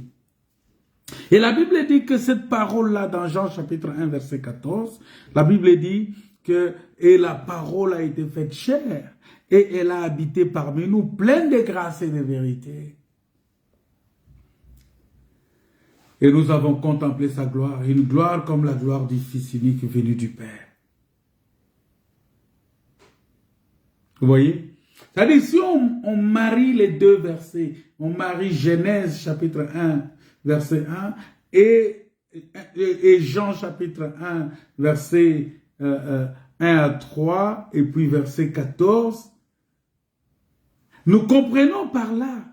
Et la Bible dit que cette parole-là, dans Jean chapitre 1, verset 14, la Bible dit que « Et la parole a été faite chair, et elle a habité parmi nous, pleine de grâce et de vérité. » Et nous avons contemplé sa gloire, une gloire comme la gloire du Fils unique venu du Père. Vous voyez? C'est-à-dire, si on marie les deux versets, on marie Genèse chapitre 1, verset 1, et Jean chapitre 1, verset 1 à 3, et puis verset 14, nous comprenons par là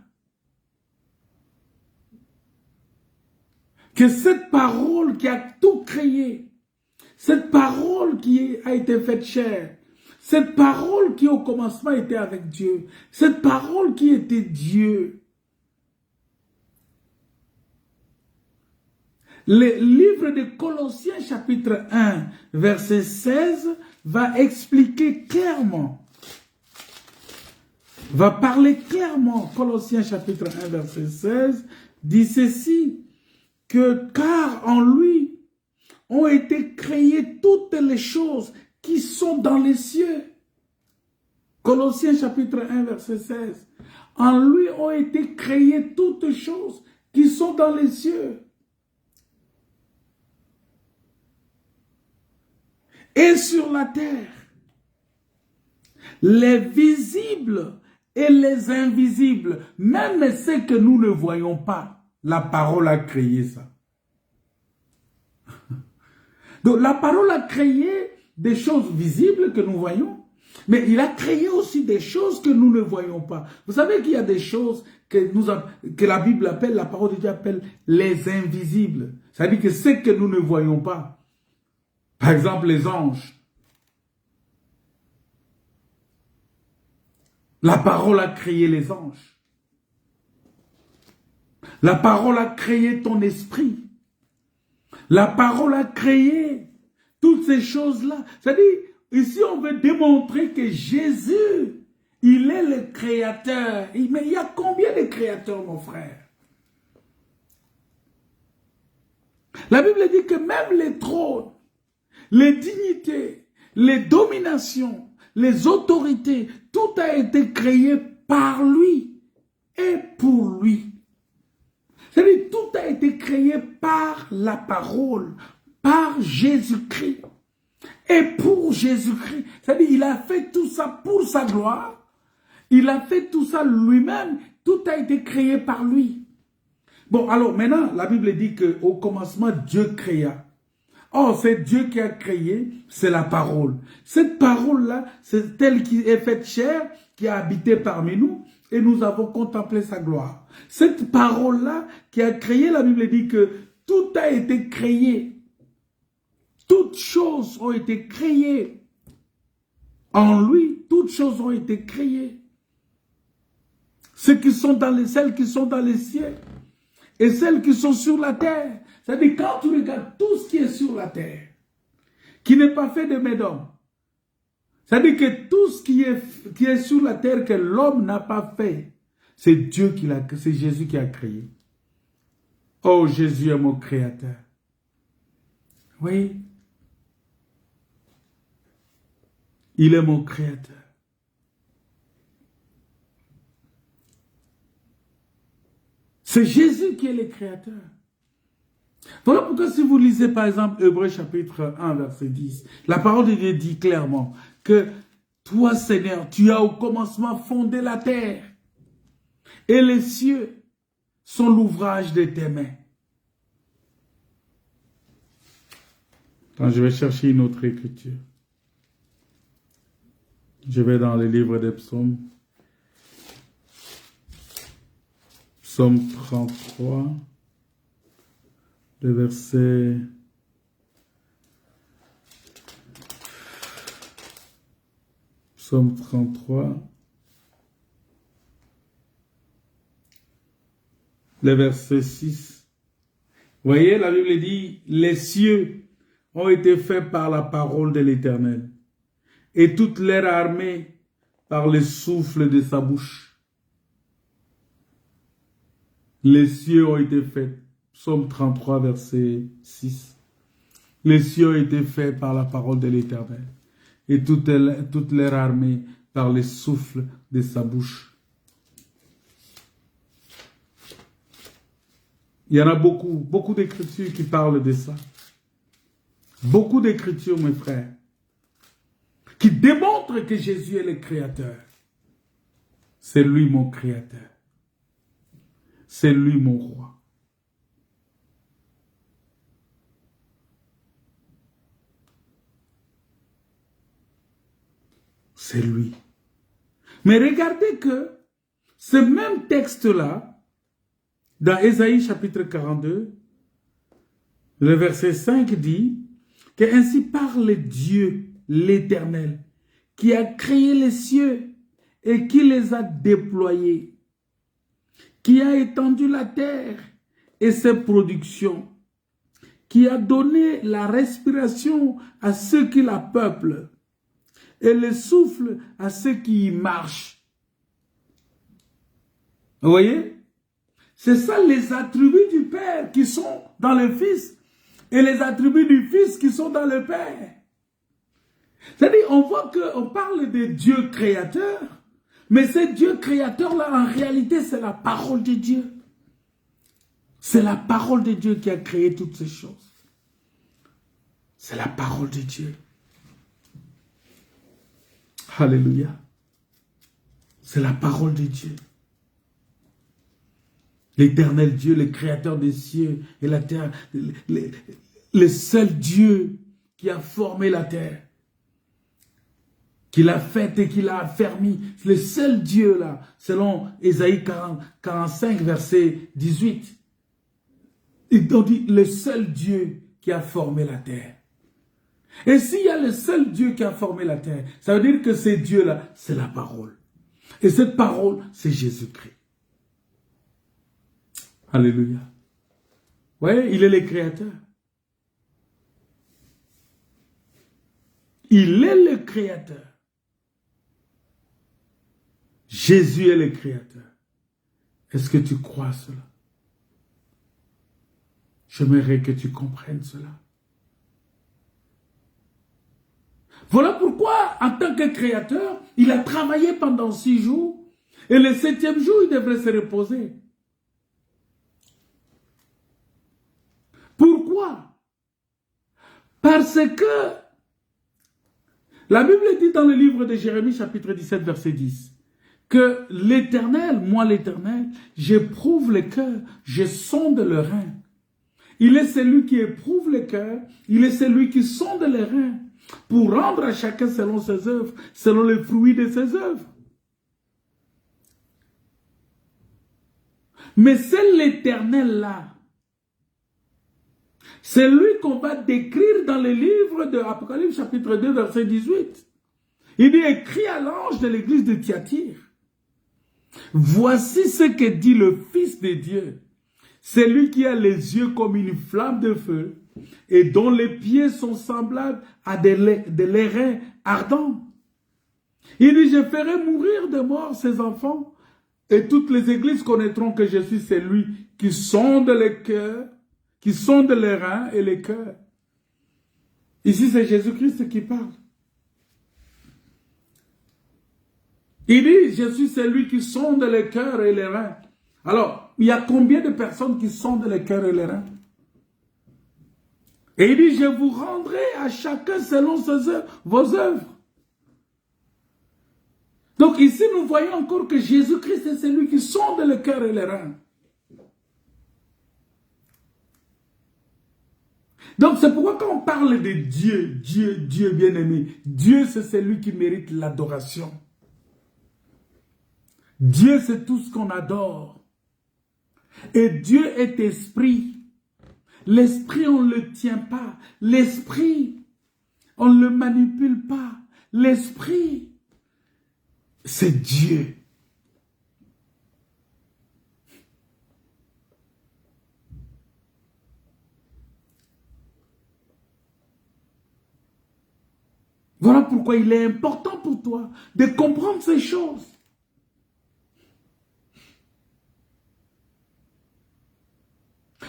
que cette parole qui a tout créé, cette parole qui a été faite chair, cette parole qui au commencement était avec Dieu, cette parole qui était Dieu. Le livre de Colossiens chapitre 1, verset 16, va expliquer clairement, va parler clairement, Colossiens chapitre 1, verset 16, dit ceci, que car en lui ont été créées toutes les choses qui sont dans les cieux. Colossiens chapitre 1, verset 16. En lui ont été créées toutes choses qui sont dans les cieux. Et sur la terre, les visibles et les invisibles, même ce que nous ne voyons pas, la parole a créé ça. Donc la parole a créé des choses visibles que nous voyons, mais il a créé aussi des choses que nous ne voyons pas. Vous savez qu'il y a des choses que la Bible appelle, la parole de Dieu appelle les invisibles. C'est-à-dire que ce que nous ne voyons pas. Par exemple, les anges. La parole a créé les anges. La parole a créé ton esprit. La parole a créé toutes ces choses-là. C'est-à-dire, ici on veut démontrer que Jésus, il est le créateur. Mais il y a combien de créateurs, mon frère? La Bible dit que même les trônes, les dignités, les dominations, les autorités, tout a été créé par lui et pour lui. C'est-à-dire, tout a été créé par la parole, par Jésus-Christ et pour Jésus-Christ. C'est-à-dire, il a fait tout ça pour sa gloire. Il a fait tout ça lui-même. Tout a été créé par lui. Bon, alors maintenant, la Bible dit qu'au commencement, Dieu créa. Or, c'est Dieu qui a créé, c'est la parole. Cette parole-là, c'est elle qui est faite chair, qui a habité parmi nous, et nous avons contemplé sa gloire. Cette parole-là qui a créé, la Bible dit que tout a été créé. Toutes choses ont été créées. En lui, toutes choses ont été créées. Celles qui sont dans les cieux et celles qui sont sur la terre. C'est-à-dire, quand tu regardes tout ce qui est sur la terre, qui n'est pas fait de mes d'hommes, c'est-à-dire que tout ce qui est sur la terre que l'homme n'a pas fait, c'est Dieu c'est Jésus qui a créé. Oh, Jésus est mon créateur. Oui. Il est mon créateur. C'est Jésus qui est le créateur. Voilà pourquoi si vous lisez par exemple Hébreux chapitre 1 verset 10, la parole de Dieu dit clairement que toi Seigneur, tu as au commencement fondé la terre et les cieux sont l'ouvrage de tes mains. Quand je vais chercher une autre écriture, je vais dans le livre des psaumes. Psaume 33, le verset 33, le verset 6. Vous voyez, la Bible dit, les cieux ont été faits par la parole de l'Éternel, et toute leur armée par le souffle de sa bouche. Les cieux ont été faits. Psaume 33, verset 6. Les cieux ont été faits par la parole de l'Éternel, et toute leur armée par le souffle de sa bouche. Il y en a beaucoup d'écritures qui parlent de ça. Beaucoup d'écritures, mes frères, qui démontrent que Jésus est le Créateur. C'est lui mon créateur. C'est lui mon roi. C'est lui. Mais regardez que ce même texte-là, dans Ésaïe chapitre 42, le verset 5 dit que ainsi parle Dieu, l'Éternel, qui a créé les cieux et qui les a déployés, qui a étendu la terre et ses productions, qui a donné la respiration à ceux qui la peuplent et le souffle à ceux qui y marchent. Vous voyez? C'est ça les attributs du Père qui sont dans le Fils et les attributs du Fils qui sont dans le Père. C'est-à-dire, on voit qu'on parle de Dieu créateur, mais ce Dieu créateur-là, en réalité, c'est la parole de Dieu. C'est la parole de Dieu qui a créé toutes ces choses. C'est la parole de Dieu. Alléluia. C'est la parole de Dieu. L'éternel Dieu, le créateur des cieux et la terre, le seul Dieu qui a formé la terre, qui l'a faite et qui l'a affermi, le seul Dieu là, selon Ésaïe 45, verset 18. Il dit le seul Dieu qui a formé la terre. Et s'il y a le seul Dieu qui a formé la terre, ça veut dire que ce Dieu-là, c'est la parole. Et cette parole, c'est Jésus-Christ. Alléluia. Vous voyez, il est le créateur. Il est le créateur. Jésus est le créateur. Est-ce que tu crois cela? J'aimerais que tu comprennes cela. Voilà pourquoi, en tant que créateur, il a travaillé pendant 6 jours. Et le 7e jour, il devrait se reposer. Pourquoi? Parce que la Bible dit dans le livre de Jérémie, chapitre 17, verset 10, que l'Éternel, moi l'Éternel, j'éprouve le cœur, je sonde le rein. Il est celui qui éprouve le cœur, il est celui qui sonde les reins, pour rendre à chacun selon ses œuvres, selon les fruits de ses œuvres. Mais c'est l'Éternel là. C'est lui qu'on va décrire dans le livre de Apocalypse chapitre 2 verset 18. Il dit, écrit à l'ange de l'église de Thyatire. Voici ce que dit le Fils de Dieu. C'est lui qui a les yeux comme une flamme de feu et dont les pieds sont semblables à de l'airain ardent. Il dit, je ferai mourir de mort ses enfants et toutes les églises connaîtront que je suis celui qui sonde les cœurs, qui sonde les reins et les cœurs. Ici, c'est Jésus-Christ qui parle. Il dit, je suis celui qui sonde les cœurs et les reins. Alors, il y a combien de personnes qui sondent les cœurs et les reins? Et il dit, je vous rendrai à chacun selon ses œuvres, vos œuvres. Donc ici, nous voyons encore que Jésus-Christ est celui qui sonde le cœur et les reins. Donc c'est pourquoi quand on parle de Dieu, Dieu bien-aimé, Dieu c'est celui qui mérite l'adoration. Dieu c'est tout ce qu'on adore. Et Dieu est esprit. L'esprit on ne le tient pas. L'esprit on ne le manipule pas. L'esprit c'est Dieu. Voilà pourquoi il est important pour toi de comprendre ces choses.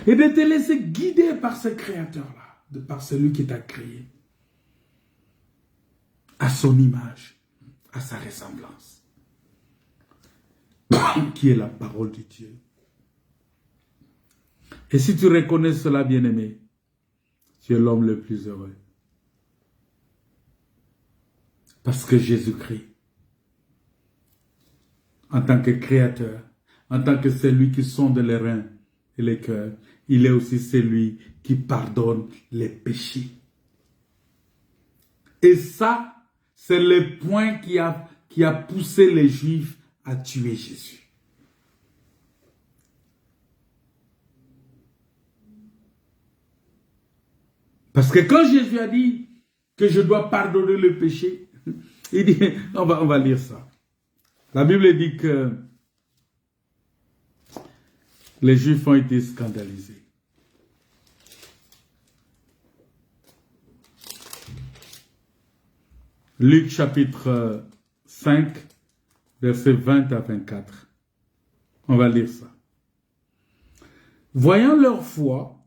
Et de te laisser guider par ce créateur-là, par celui qui t'a créé. À son image, à sa ressemblance. Qui est la parole de Dieu. Et si tu reconnais cela, bien-aimé, tu es l'homme le plus heureux. Parce que Jésus-Christ en tant que créateur, en tant que celui qui sonde les reins et les cœurs, il est aussi celui qui pardonne les péchés. Et ça, c'est le point qui a poussé les Juifs à tuer Jésus. Parce que quand Jésus a dit que je dois pardonner le péché, il dit, on va lire ça. La Bible dit que les Juifs ont été scandalisés. Luc chapitre 5, versets 20 à 24. On va lire ça. Voyant leur foi,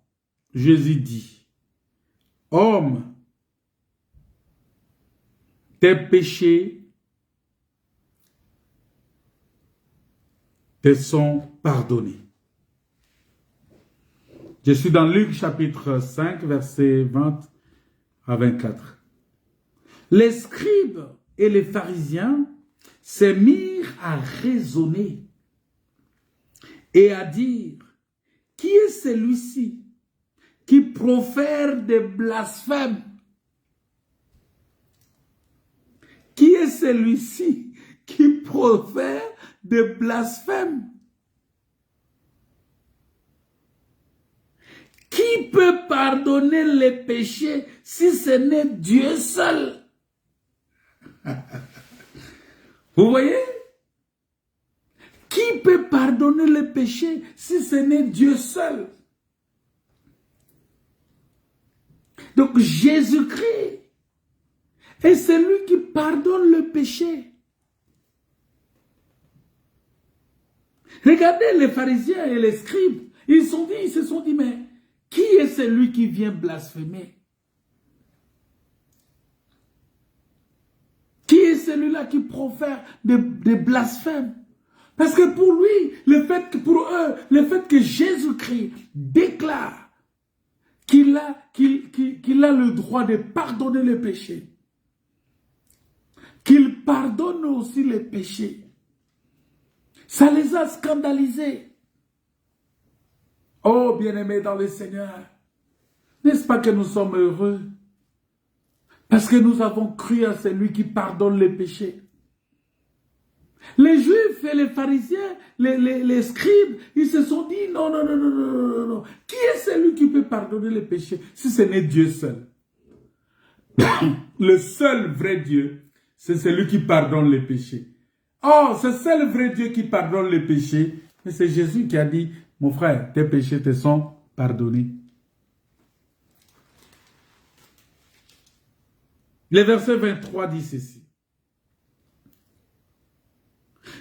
Jésus dit, « Homme, tes péchés te sont pardonnés. » Je suis dans Luc chapitre 5, versets 20 à 24. Les scribes et les pharisiens se mirent à raisonner et à dire, qui est celui-ci qui profère des blasphèmes? Qui est celui-ci qui profère des blasphèmes? Qui peut pardonner les péchés si ce n'est Dieu seul? Vous voyez? Qui peut pardonner les péchés si ce n'est Dieu seul? Donc Jésus-Christ est celui qui pardonne le péché. Regardez les pharisiens et les scribes, ils se sont dit, mais qui est celui qui vient blasphémer? Qui est celui-là qui profère des blasphèmes? Parce que pour lui, pour eux, le fait que Jésus-Christ déclare qu'il a le droit de pardonner les péchés, qu'il pardonne aussi les péchés, ça les a scandalisés. Oh, bien-aimés dans le Seigneur, n'est-ce pas que nous sommes heureux? Parce que nous avons cru à celui qui pardonne les péchés. Les Juifs et les pharisiens, les scribes, ils se sont dit, non. Qui est celui qui peut pardonner les péchés si ce n'est Dieu seul? Le seul vrai Dieu, c'est celui qui pardonne les péchés. Oh, ce seul vrai Dieu qui pardonne les péchés, mais c'est Jésus qui a dit, mon frère, tes péchés te sont pardonnés. Le verset 23 dit ceci.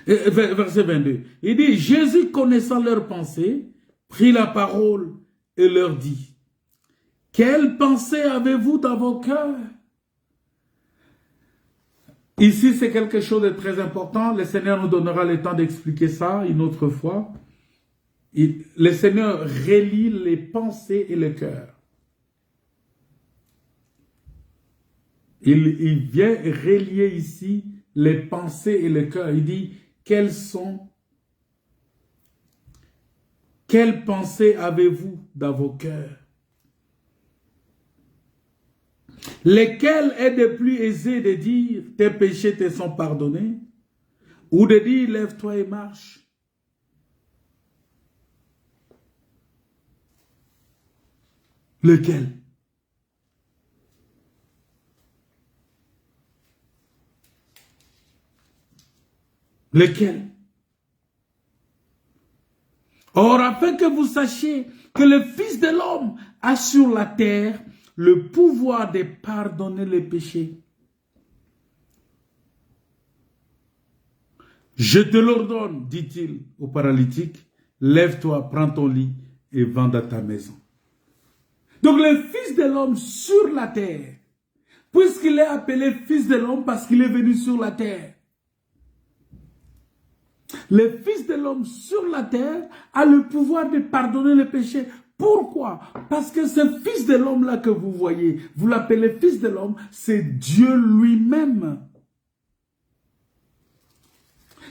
Verset 22. Il dit, Jésus connaissant leurs pensées, prit la parole et leur dit, quelle pensée avez-vous dans vos cœurs? Ici, c'est quelque chose de très important. Le Seigneur nous donnera le temps d'expliquer ça une autre fois. Le Seigneur relie les pensées et le cœur. Il vient relier ici les pensées et le cœur. Il dit, quelles pensées avez-vous dans vos cœurs? Lesquelles est de plus aisé de dire, tes péchés te sont pardonnés, ou de dire, lève-toi et marche? Lequel? Lequel? Or, afin que vous sachiez que le Fils de l'homme a sur la terre le pouvoir de pardonner les péchés. Je te l'ordonne, dit-il au paralytique, lève-toi, prends ton lit et va dans ta maison. Donc le Fils de l'homme sur la terre, puisqu'il est appelé Fils de l'homme parce qu'il est venu sur la terre, le Fils de l'homme sur la terre a le pouvoir de pardonner les péchés. Pourquoi? Parce que ce Fils de l'homme-là que vous voyez, vous l'appelez Fils de l'homme, c'est Dieu lui-même.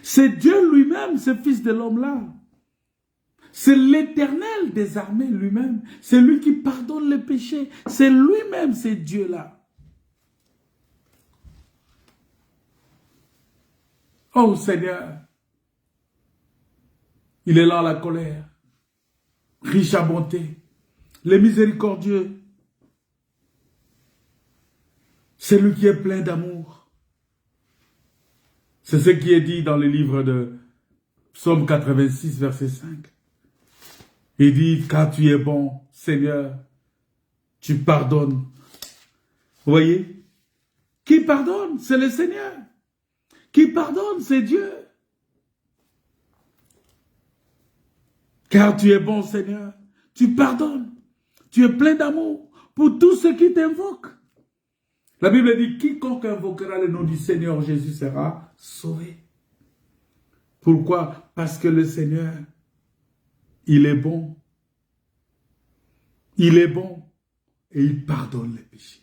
C'est Dieu lui-même, ce Fils de l'homme-là. C'est l'Éternel des armées lui-même. C'est lui qui pardonne les péchés. C'est lui-même, c'est Dieu-là. Oh Seigneur, il est là la colère, riche à bonté, le miséricordieux. C'est lui qui est plein d'amour. C'est ce qui est dit dans le livre de Psaume 86, verset 5. Il dit, car tu es bon, Seigneur, tu pardonnes. Vous voyez? Qui pardonne? C'est le Seigneur. Qui pardonne? C'est Dieu. Car tu es bon, Seigneur, tu pardonnes. Tu es plein d'amour pour tous ceux qui t'invoquent. La Bible dit, quiconque invoquera le nom du Seigneur Jésus sera sauvé. Pourquoi? Parce que le Seigneur, il est bon. Il est bon et il pardonne les péchés.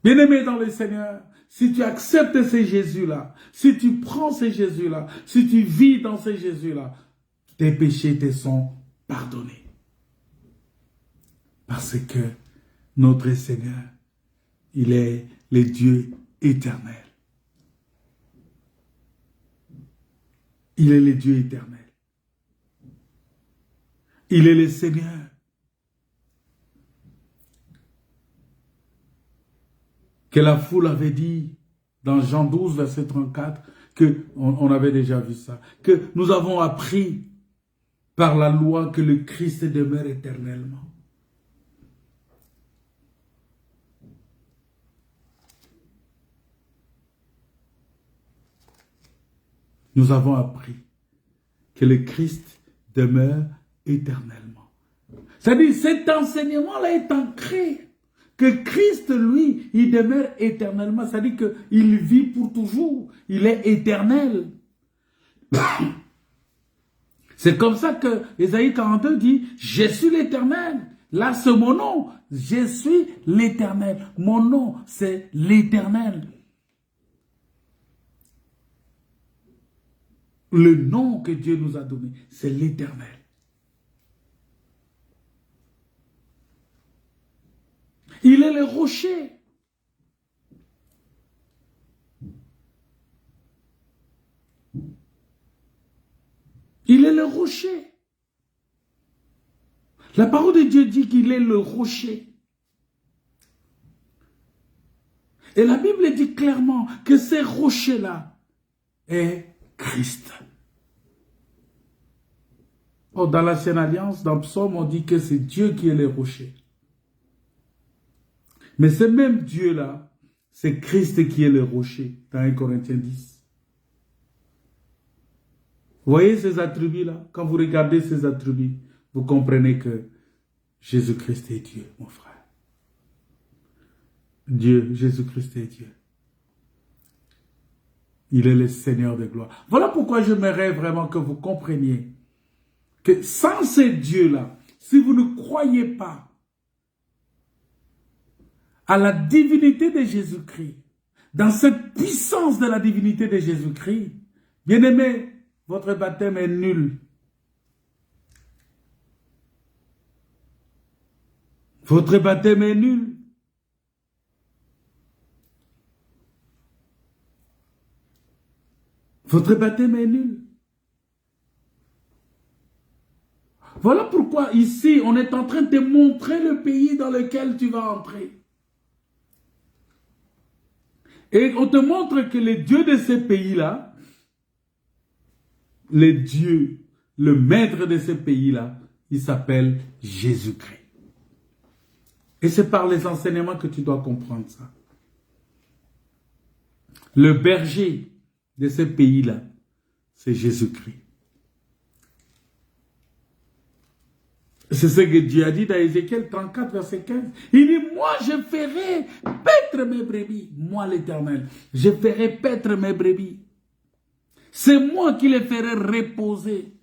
Bien-aimé dans le Seigneur, si tu acceptes ce Jésus-là, si tu prends ce Jésus-là, si tu vis dans ce Jésus-là, tes péchés te sont pardonnés. Parce que notre Seigneur, il est le Dieu éternel. Il est le Dieu éternel. Il est le Seigneur. Que la foule avait dit dans Jean 12, verset 34, on avait déjà vu ça, que nous avons appris par la loi que le Christ demeure éternellement. Nous avons appris que le Christ demeure éternellement. C'est-à-dire, cet enseignement-là est ancré. Que Christ, lui, il demeure éternellement. C'est-à-dire qu'il vit pour toujours. Il est éternel. C'est comme ça que Ésaïe 42 dit, je suis l'éternel. Là, c'est mon nom. Je suis l'éternel. Mon nom, c'est l'éternel. Le nom que Dieu nous a donné, c'est l'éternel. Il est le rocher. Il est le rocher. La parole de Dieu dit qu'il est le rocher. Et la Bible dit clairement que ces rochers-là est Christ. Oh, dans l'Ancienne Alliance, dans Psaume, on dit que c'est Dieu qui est le rocher. Mais ce même Dieu-là, c'est Christ qui est le rocher, dans 1 Corinthiens 10. Vous voyez ces attributs-là? Quand vous regardez ces attributs, vous comprenez que Jésus-Christ est Dieu, mon frère. Dieu, Jésus-Christ est Dieu. Il est le Seigneur de gloire. Voilà pourquoi j'aimerais vraiment que vous compreniez que sans ce Dieu-là, si vous ne croyez pas à la divinité de Jésus-Christ, dans cette puissance de la divinité de Jésus-Christ, bien-aimé, votre baptême est nul. Votre baptême est nul. Votre baptême est nul. Voilà pourquoi ici, on est en train de te montrer le pays dans lequel tu vas entrer. Et on te montre que le Dieu de ce pays-là, le Dieu, le maître de ce pays-là, il s'appelle Jésus-Christ. Et c'est par les enseignements que tu dois comprendre ça. Le berger de ce pays-là, c'est Jésus-Christ. C'est ce que Dieu a dit dans Ézéchiel 34, verset 15. Il dit, moi je ferai paître mes brebis, moi l'Éternel. Je ferai paître mes brebis. C'est moi qui les ferai reposer.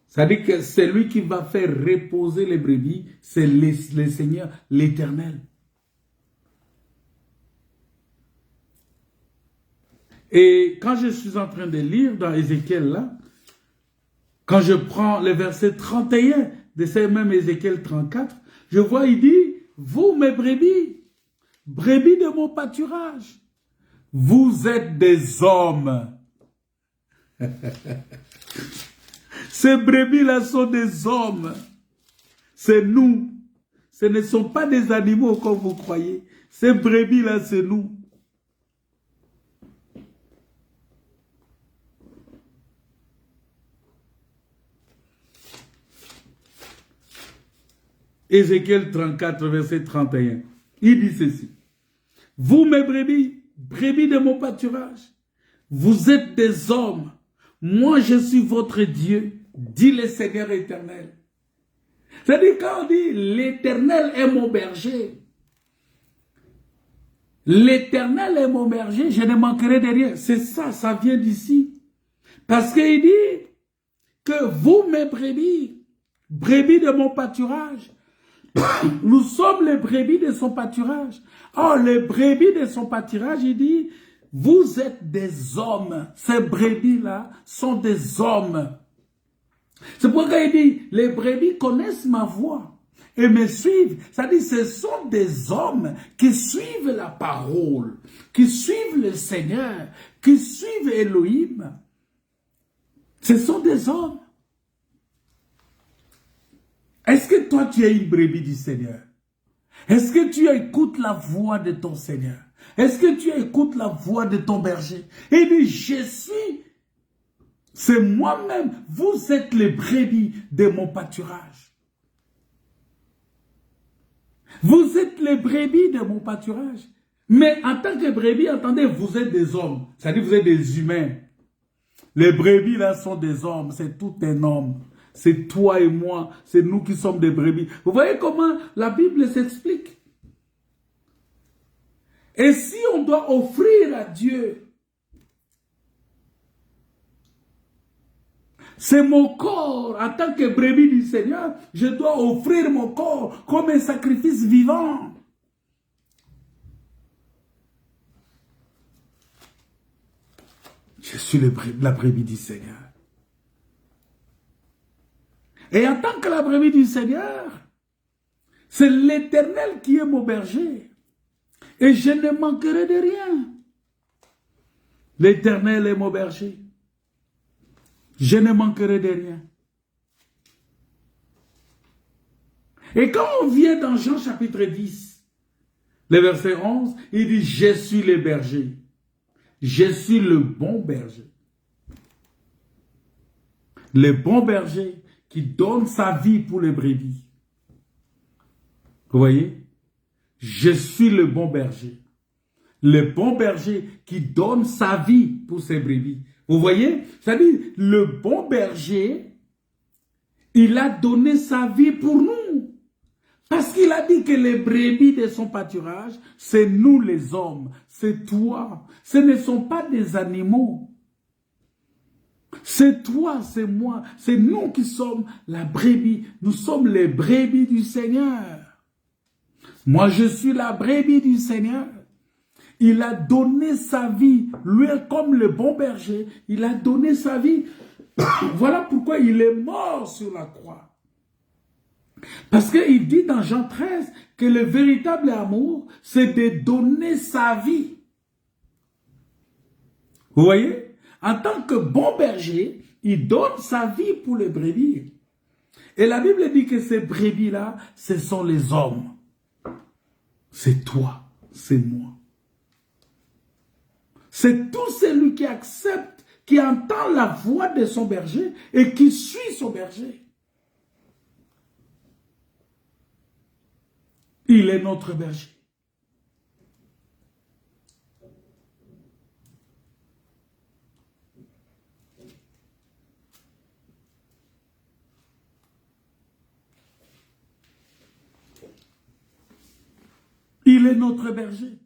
C'est-à-dire que c'est lui qui va faire reposer les brebis, c'est le Seigneur, l'Éternel. Et quand je suis en train de lire dans Ézéchiel là, quand je prends le verset 31 de ce même Ézéchiel 34, je vois, il dit, vous mes brebis, brebis de mon pâturage, vous êtes des hommes. Ces brebis-là sont des hommes. C'est nous. Ce ne sont pas des animaux comme vous croyez. Ces brebis-là, c'est nous. Ézéchiel 34, verset 31. Il dit ceci. Vous, mes brebis, brebis de mon pâturage, vous êtes des hommes. Moi, je suis votre Dieu, dit le Seigneur éternel. C'est-à-dire, quand on dit l'Éternel est mon berger, l'Éternel est mon berger, je ne manquerai de rien. C'est ça, ça vient d'ici. Parce qu'il dit que vous, mes brebis, brebis de mon pâturage, nous sommes les brebis de son pâturage. Oh, les brebis de son pâturage, il dit, vous êtes des hommes. Ces brebis-là sont des hommes. C'est pourquoi il dit, les brebis connaissent ma voix et me suivent. C'est-à-dire, ce sont des hommes qui suivent la parole, qui suivent le Seigneur, qui suivent Elohim. Ce sont des hommes. Est-ce que toi, tu es une brebis du Seigneur? Est-ce que tu écoutes la voix de ton Seigneur? Est-ce que tu écoutes la voix de ton berger? Il dit, je suis, c'est moi-même, vous êtes les brebis de mon pâturage. Vous êtes les brebis de mon pâturage. Mais en tant que brebis, attendez, vous êtes des hommes. C'est-à-dire, vous êtes des humains. Les brebis, là, sont des hommes. C'est tout un homme. C'est toi et moi. C'est nous qui sommes des brebis. Vous voyez comment la Bible s'explique? Et si on doit offrir à Dieu, c'est mon corps, en tant que brebis du Seigneur, je dois offrir mon corps comme un sacrifice vivant. Je suis la brebis du Seigneur. Et en tant que la brebis du Seigneur, c'est l'Éternel qui est mon berger. Et je ne manquerai de rien. L'Éternel est mon berger. Je ne manquerai de rien. Et quand on vient dans Jean chapitre 10, le verset 11, il dit, je suis le berger. Je suis le bon berger. Le bon berger qui donne sa vie pour les brebis. Vous voyez? Je suis le bon berger. Le bon berger qui donne sa vie pour ses brebis. Vous voyez? C'est-à-dire, le bon berger, il a donné sa vie pour nous. Parce qu'il a dit que les brebis de son pâturage, c'est nous les hommes, c'est toi. Ce ne sont pas des animaux. C'est toi, c'est moi, c'est nous qui sommes la brebis. Nous sommes les brebis du Seigneur. Moi, je suis la brebis du Seigneur. Il a donné sa vie, lui comme le bon berger, il a donné sa vie. Voilà pourquoi il est mort sur la croix. Parce qu'il dit dans Jean 13 que le véritable amour, c'est de donner sa vie. Vous voyez? En tant que bon berger, il donne sa vie pour les brebis. Et la Bible dit que ces brebis-là, ce sont les hommes. C'est toi, c'est moi. C'est tout celui qui accepte, qui entend la voix de son berger et qui suit son berger. Il est notre berger. Il est notre berger.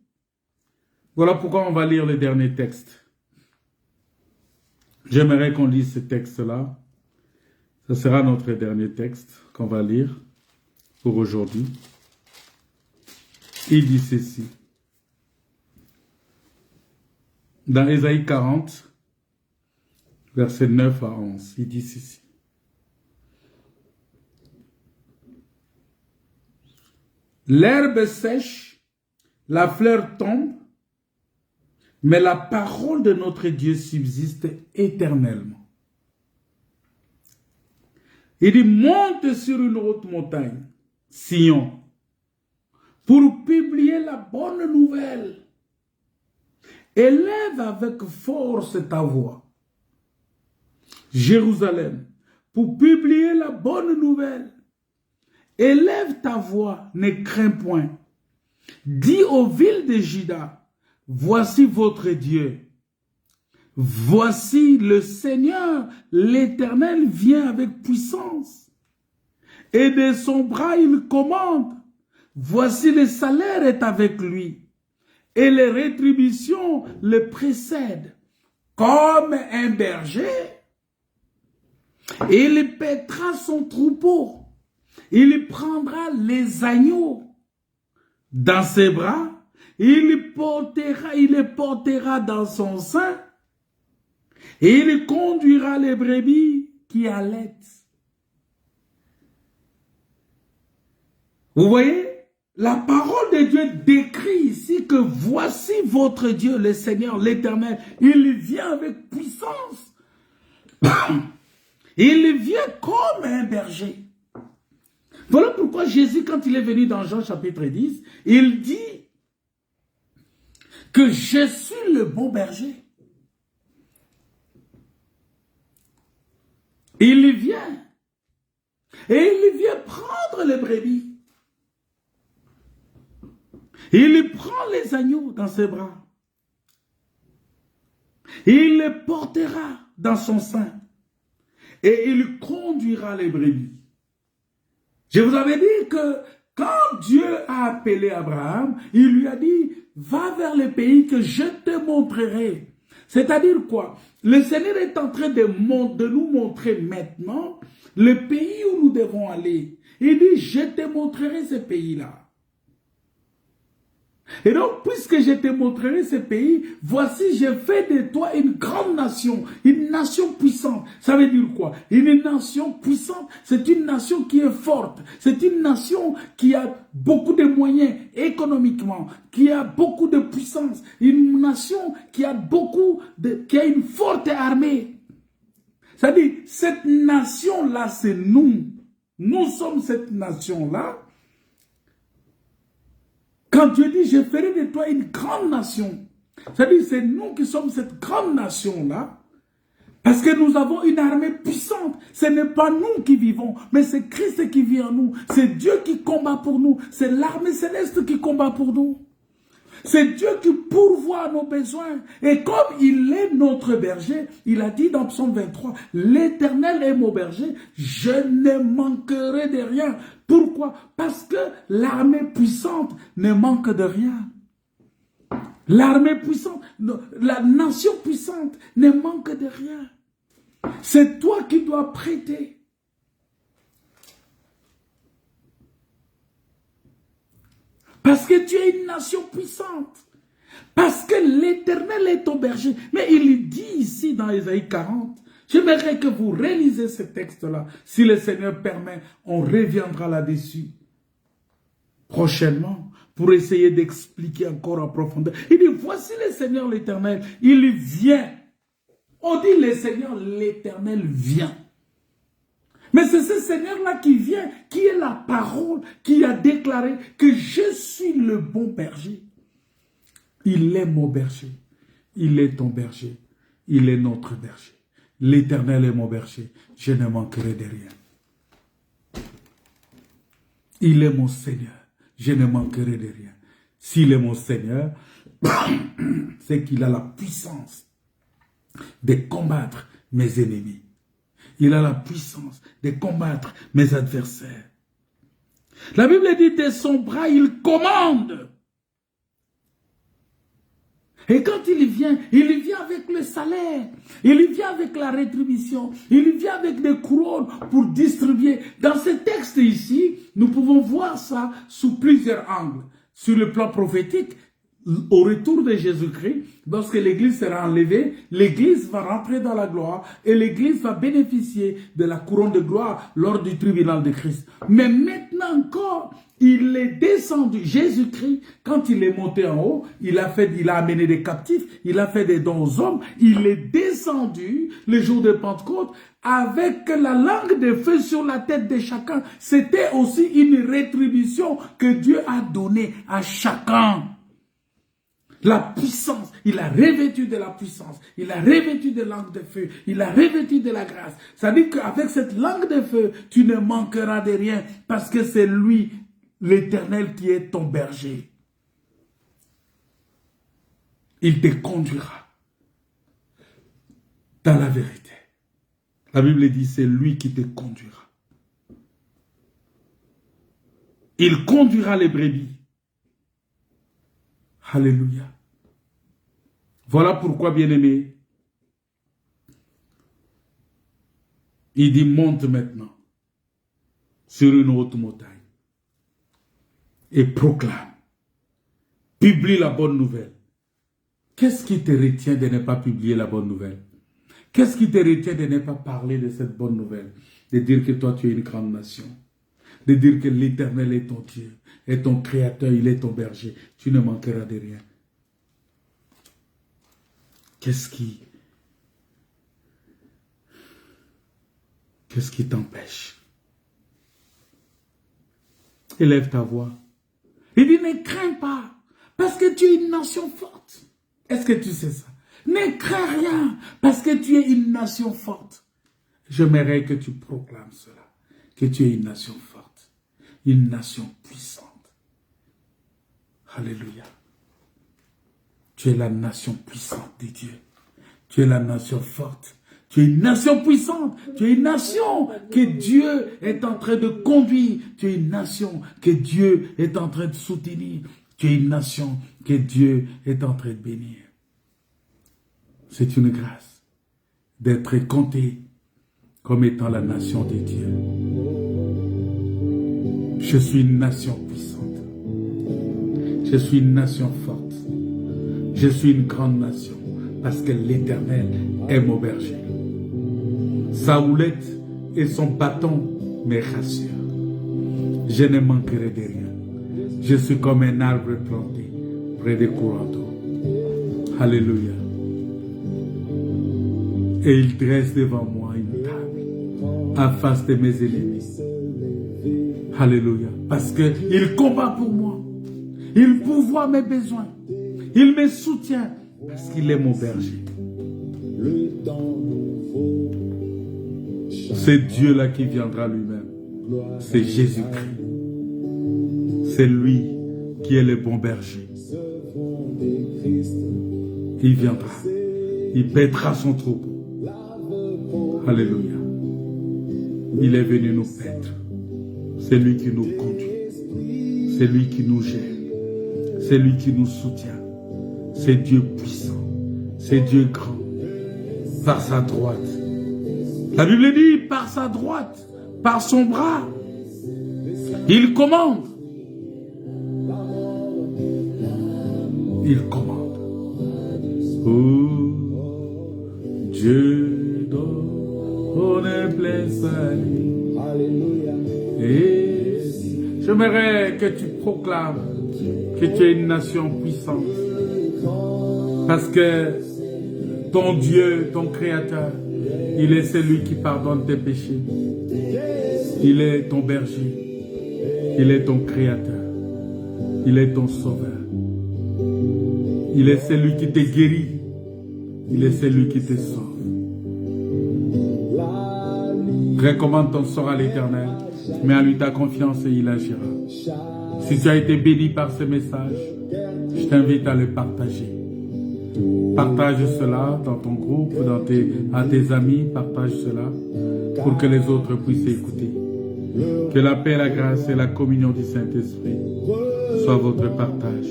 Voilà pourquoi on va lire le dernier texte. J'aimerais qu'on lise ce texte-là. Ce sera notre dernier texte qu'on va lire pour aujourd'hui. Il dit ceci. Dans Ésaïe 40, versets 9 à 11, il dit ceci. L'herbe sèche, la fleur tombe, mais la parole de notre Dieu subsiste éternellement. Il dit, monte sur une haute montagne, Sion, pour publier la bonne nouvelle. Élève avec force ta voix, Jérusalem, pour publier la bonne nouvelle. Élève ta voix, ne crains point. Dis aux villes de Juda, voici votre Dieu. Voici le Seigneur, l'Éternel vient avec puissance. Et de son bras il commande. Voici le salaire est avec lui. Et les rétributions le précèdent. Comme un berger, il paîtra son troupeau. Il prendra les agneaux dans ses bras. Il les portera dans son sein. Et il conduira les brebis qui allaitent. Vous voyez, la parole de Dieu décrit ici que voici votre Dieu, le Seigneur, l'Éternel. Il vient avec puissance. Il vient comme un berger. Voilà pourquoi Jésus, quand il est venu dans Jean chapitre 10, il dit que je suis le bon berger. Il vient. Et il vient prendre les brebis. Il prend les agneaux dans ses bras. Il les portera dans son sein. Et il conduira les brebis. Je vous avais dit que quand Dieu a appelé Abraham, il lui a dit, va vers le pays que je te montrerai. C'est-à-dire quoi? Le Seigneur est en train de nous montrer maintenant le pays où nous devons aller. Il dit, je te montrerai ce pays-là. Et donc, puisque je te montrerai ce pays, voici, je fais de toi une grande nation, une nation puissante. Ça veut dire quoi? Une nation puissante, c'est une nation qui est forte. C'est une nation qui a beaucoup de moyens économiquement, qui a beaucoup de puissance. Une nation qui a qui a une forte armée. C'est-à-dire, cette nation-là, c'est nous. Nous sommes cette nation-là. Quand Dieu dit, je ferai de toi une grande nation, c'est-à-dire c'est nous qui sommes cette grande nation-là, parce que nous avons une armée puissante. Ce n'est pas nous qui vivons, mais c'est Christ qui vit en nous. C'est Dieu qui combat pour nous. C'est l'armée céleste qui combat pour nous. C'est Dieu qui pourvoit à nos besoins. Et comme il est notre berger, il a dit dans Psaume 23, l'Éternel est mon berger, je ne manquerai de rien. Pourquoi? Parce que l'armée puissante ne manque de rien. L'armée puissante, la nation puissante ne manque de rien. C'est toi qui dois prêter. Parce que tu es une nation puissante. Parce que l'Éternel est ton berger. Mais il dit ici dans Ésaïe 40, j'aimerais que vous réalisez ce texte-là. Si le Seigneur permet, on reviendra là-dessus prochainement pour essayer d'expliquer encore en profondeur. Il dit, voici le Seigneur l'Éternel, il vient. On dit le Seigneur l'Éternel vient. Mais c'est ce Seigneur-là qui vient, qui est la parole, qui a déclaré que je suis le bon berger. Il est mon berger. Il est ton berger. Il est notre berger. L'Éternel est mon berger. Je ne manquerai de rien. Il est mon Seigneur. Je ne manquerai de rien. S'il est mon Seigneur, c'est qu'il a la puissance de combattre mes ennemis. Il a la puissance de combattre mes adversaires. La Bible dit de son bras, il commande. Et quand il vient avec le salaire, il vient avec la rétribution, il vient avec des couronnes pour distribuer. Dans ce texte ici, nous pouvons voir ça sous plusieurs angles. Sur le plan prophétique, au retour de Jésus-Christ, lorsque l'Église sera enlevée, l'Église va rentrer dans la gloire et l'Église va bénéficier de la couronne de gloire lors du tribunal de Christ. Mais maintenant encore, il est descendu. Jésus-Christ, quand il est monté en haut, il a amené des captifs, il a fait des dons aux hommes, il est descendu le jour de Pentecôte avec la langue de feu sur la tête de chacun. C'était aussi une rétribution que Dieu a donnée à chacun. La puissance, il a revêtu de la puissance, il a revêtu de langue de feu, il a revêtu de la grâce. Ça dit qu'avec cette langue de feu, tu ne manqueras de rien parce que c'est lui, l'Éternel, qui est ton berger. Il te conduira dans la vérité. La Bible dit, c'est lui qui te conduira. Il conduira les brebis. Alléluia. Voilà pourquoi, bien-aimé, il dit, monte maintenant sur une haute montagne et proclame, publie la bonne nouvelle. Qu'est-ce qui te retient de ne pas publier la bonne nouvelle? Qu'est-ce qui te retient de ne pas parler de cette bonne nouvelle? De dire que toi, tu es une grande nation. De dire que l'Éternel est ton Dieu, est ton Créateur, il est ton berger. Tu ne manqueras de rien. Qu'est-ce qui t'empêche? Élève ta voix. Il dit, ne crains pas, parce que tu es une nation forte. Est-ce que tu sais ça? Ne crains rien, parce que tu es une nation forte. J'aimerais que tu proclames cela, que tu es une nation forte. Une nation puissante. Alléluia. Tu es la nation puissante de Dieu. Tu es la nation forte. Tu es une nation puissante. Tu es une nation que Dieu est en train de conduire. Tu es une nation que Dieu est en train de soutenir. Tu es une nation que Dieu est en train de bénir. C'est une grâce d'être compté comme étant la nation de Dieu. Je suis une nation puissante. Je suis une nation forte. Je suis une grande nation parce que l'Éternel est mon berger. Sa houlette et son bâton me rassurent. Je ne manquerai de rien. Je suis comme un arbre planté près des courants d'eau. Alléluia. Et il dresse devant moi une table en face de mes ennemis. Alléluia. Parce qu'il combat pour moi. Il pourvoit mes besoins. Il me soutient parce qu'il est mon berger. C'est Dieu-là qui viendra lui-même. C'est Jésus-Christ. C'est lui qui est le bon berger. Il viendra. Il paîtra son troupeau. Alléluia. Il est venu nous paître. C'est lui qui nous conduit. C'est lui qui nous gère. C'est lui qui nous soutient. C'est Dieu puissant. C'est Dieu grand. Par sa droite. La Bible dit par sa droite, par son bras. Il commande. Il commande. Oh, Dieu donne plein salut. Alléluia. Et j'aimerais que tu proclames que tu es une nation puissante. Parce que ton Dieu, ton Créateur, il est celui qui pardonne tes péchés. Il est ton berger. Il est ton Créateur. Il est ton Sauveur. Il est celui qui te guérit. Il est celui qui te sauve. Recommande ton sort à l'Éternel. Mets en lui ta confiance et il agira. Si tu as été béni par ce message, je t'invite à le partager. Partage cela dans ton groupe, à tes amis, partage cela pour que les autres puissent écouter. Que la paix, la grâce et la communion du Saint-Esprit soient votre partage.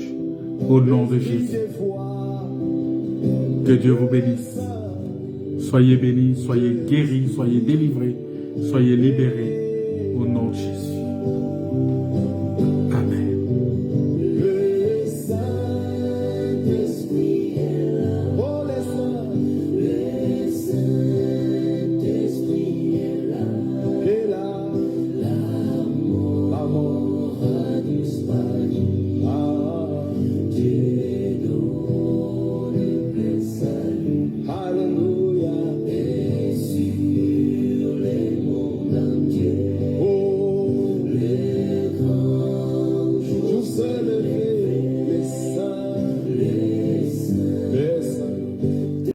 Au nom de Jésus. Que Dieu vous bénisse. Soyez bénis, soyez guéris, soyez délivrés, soyez libérés. Au nom de Jésus.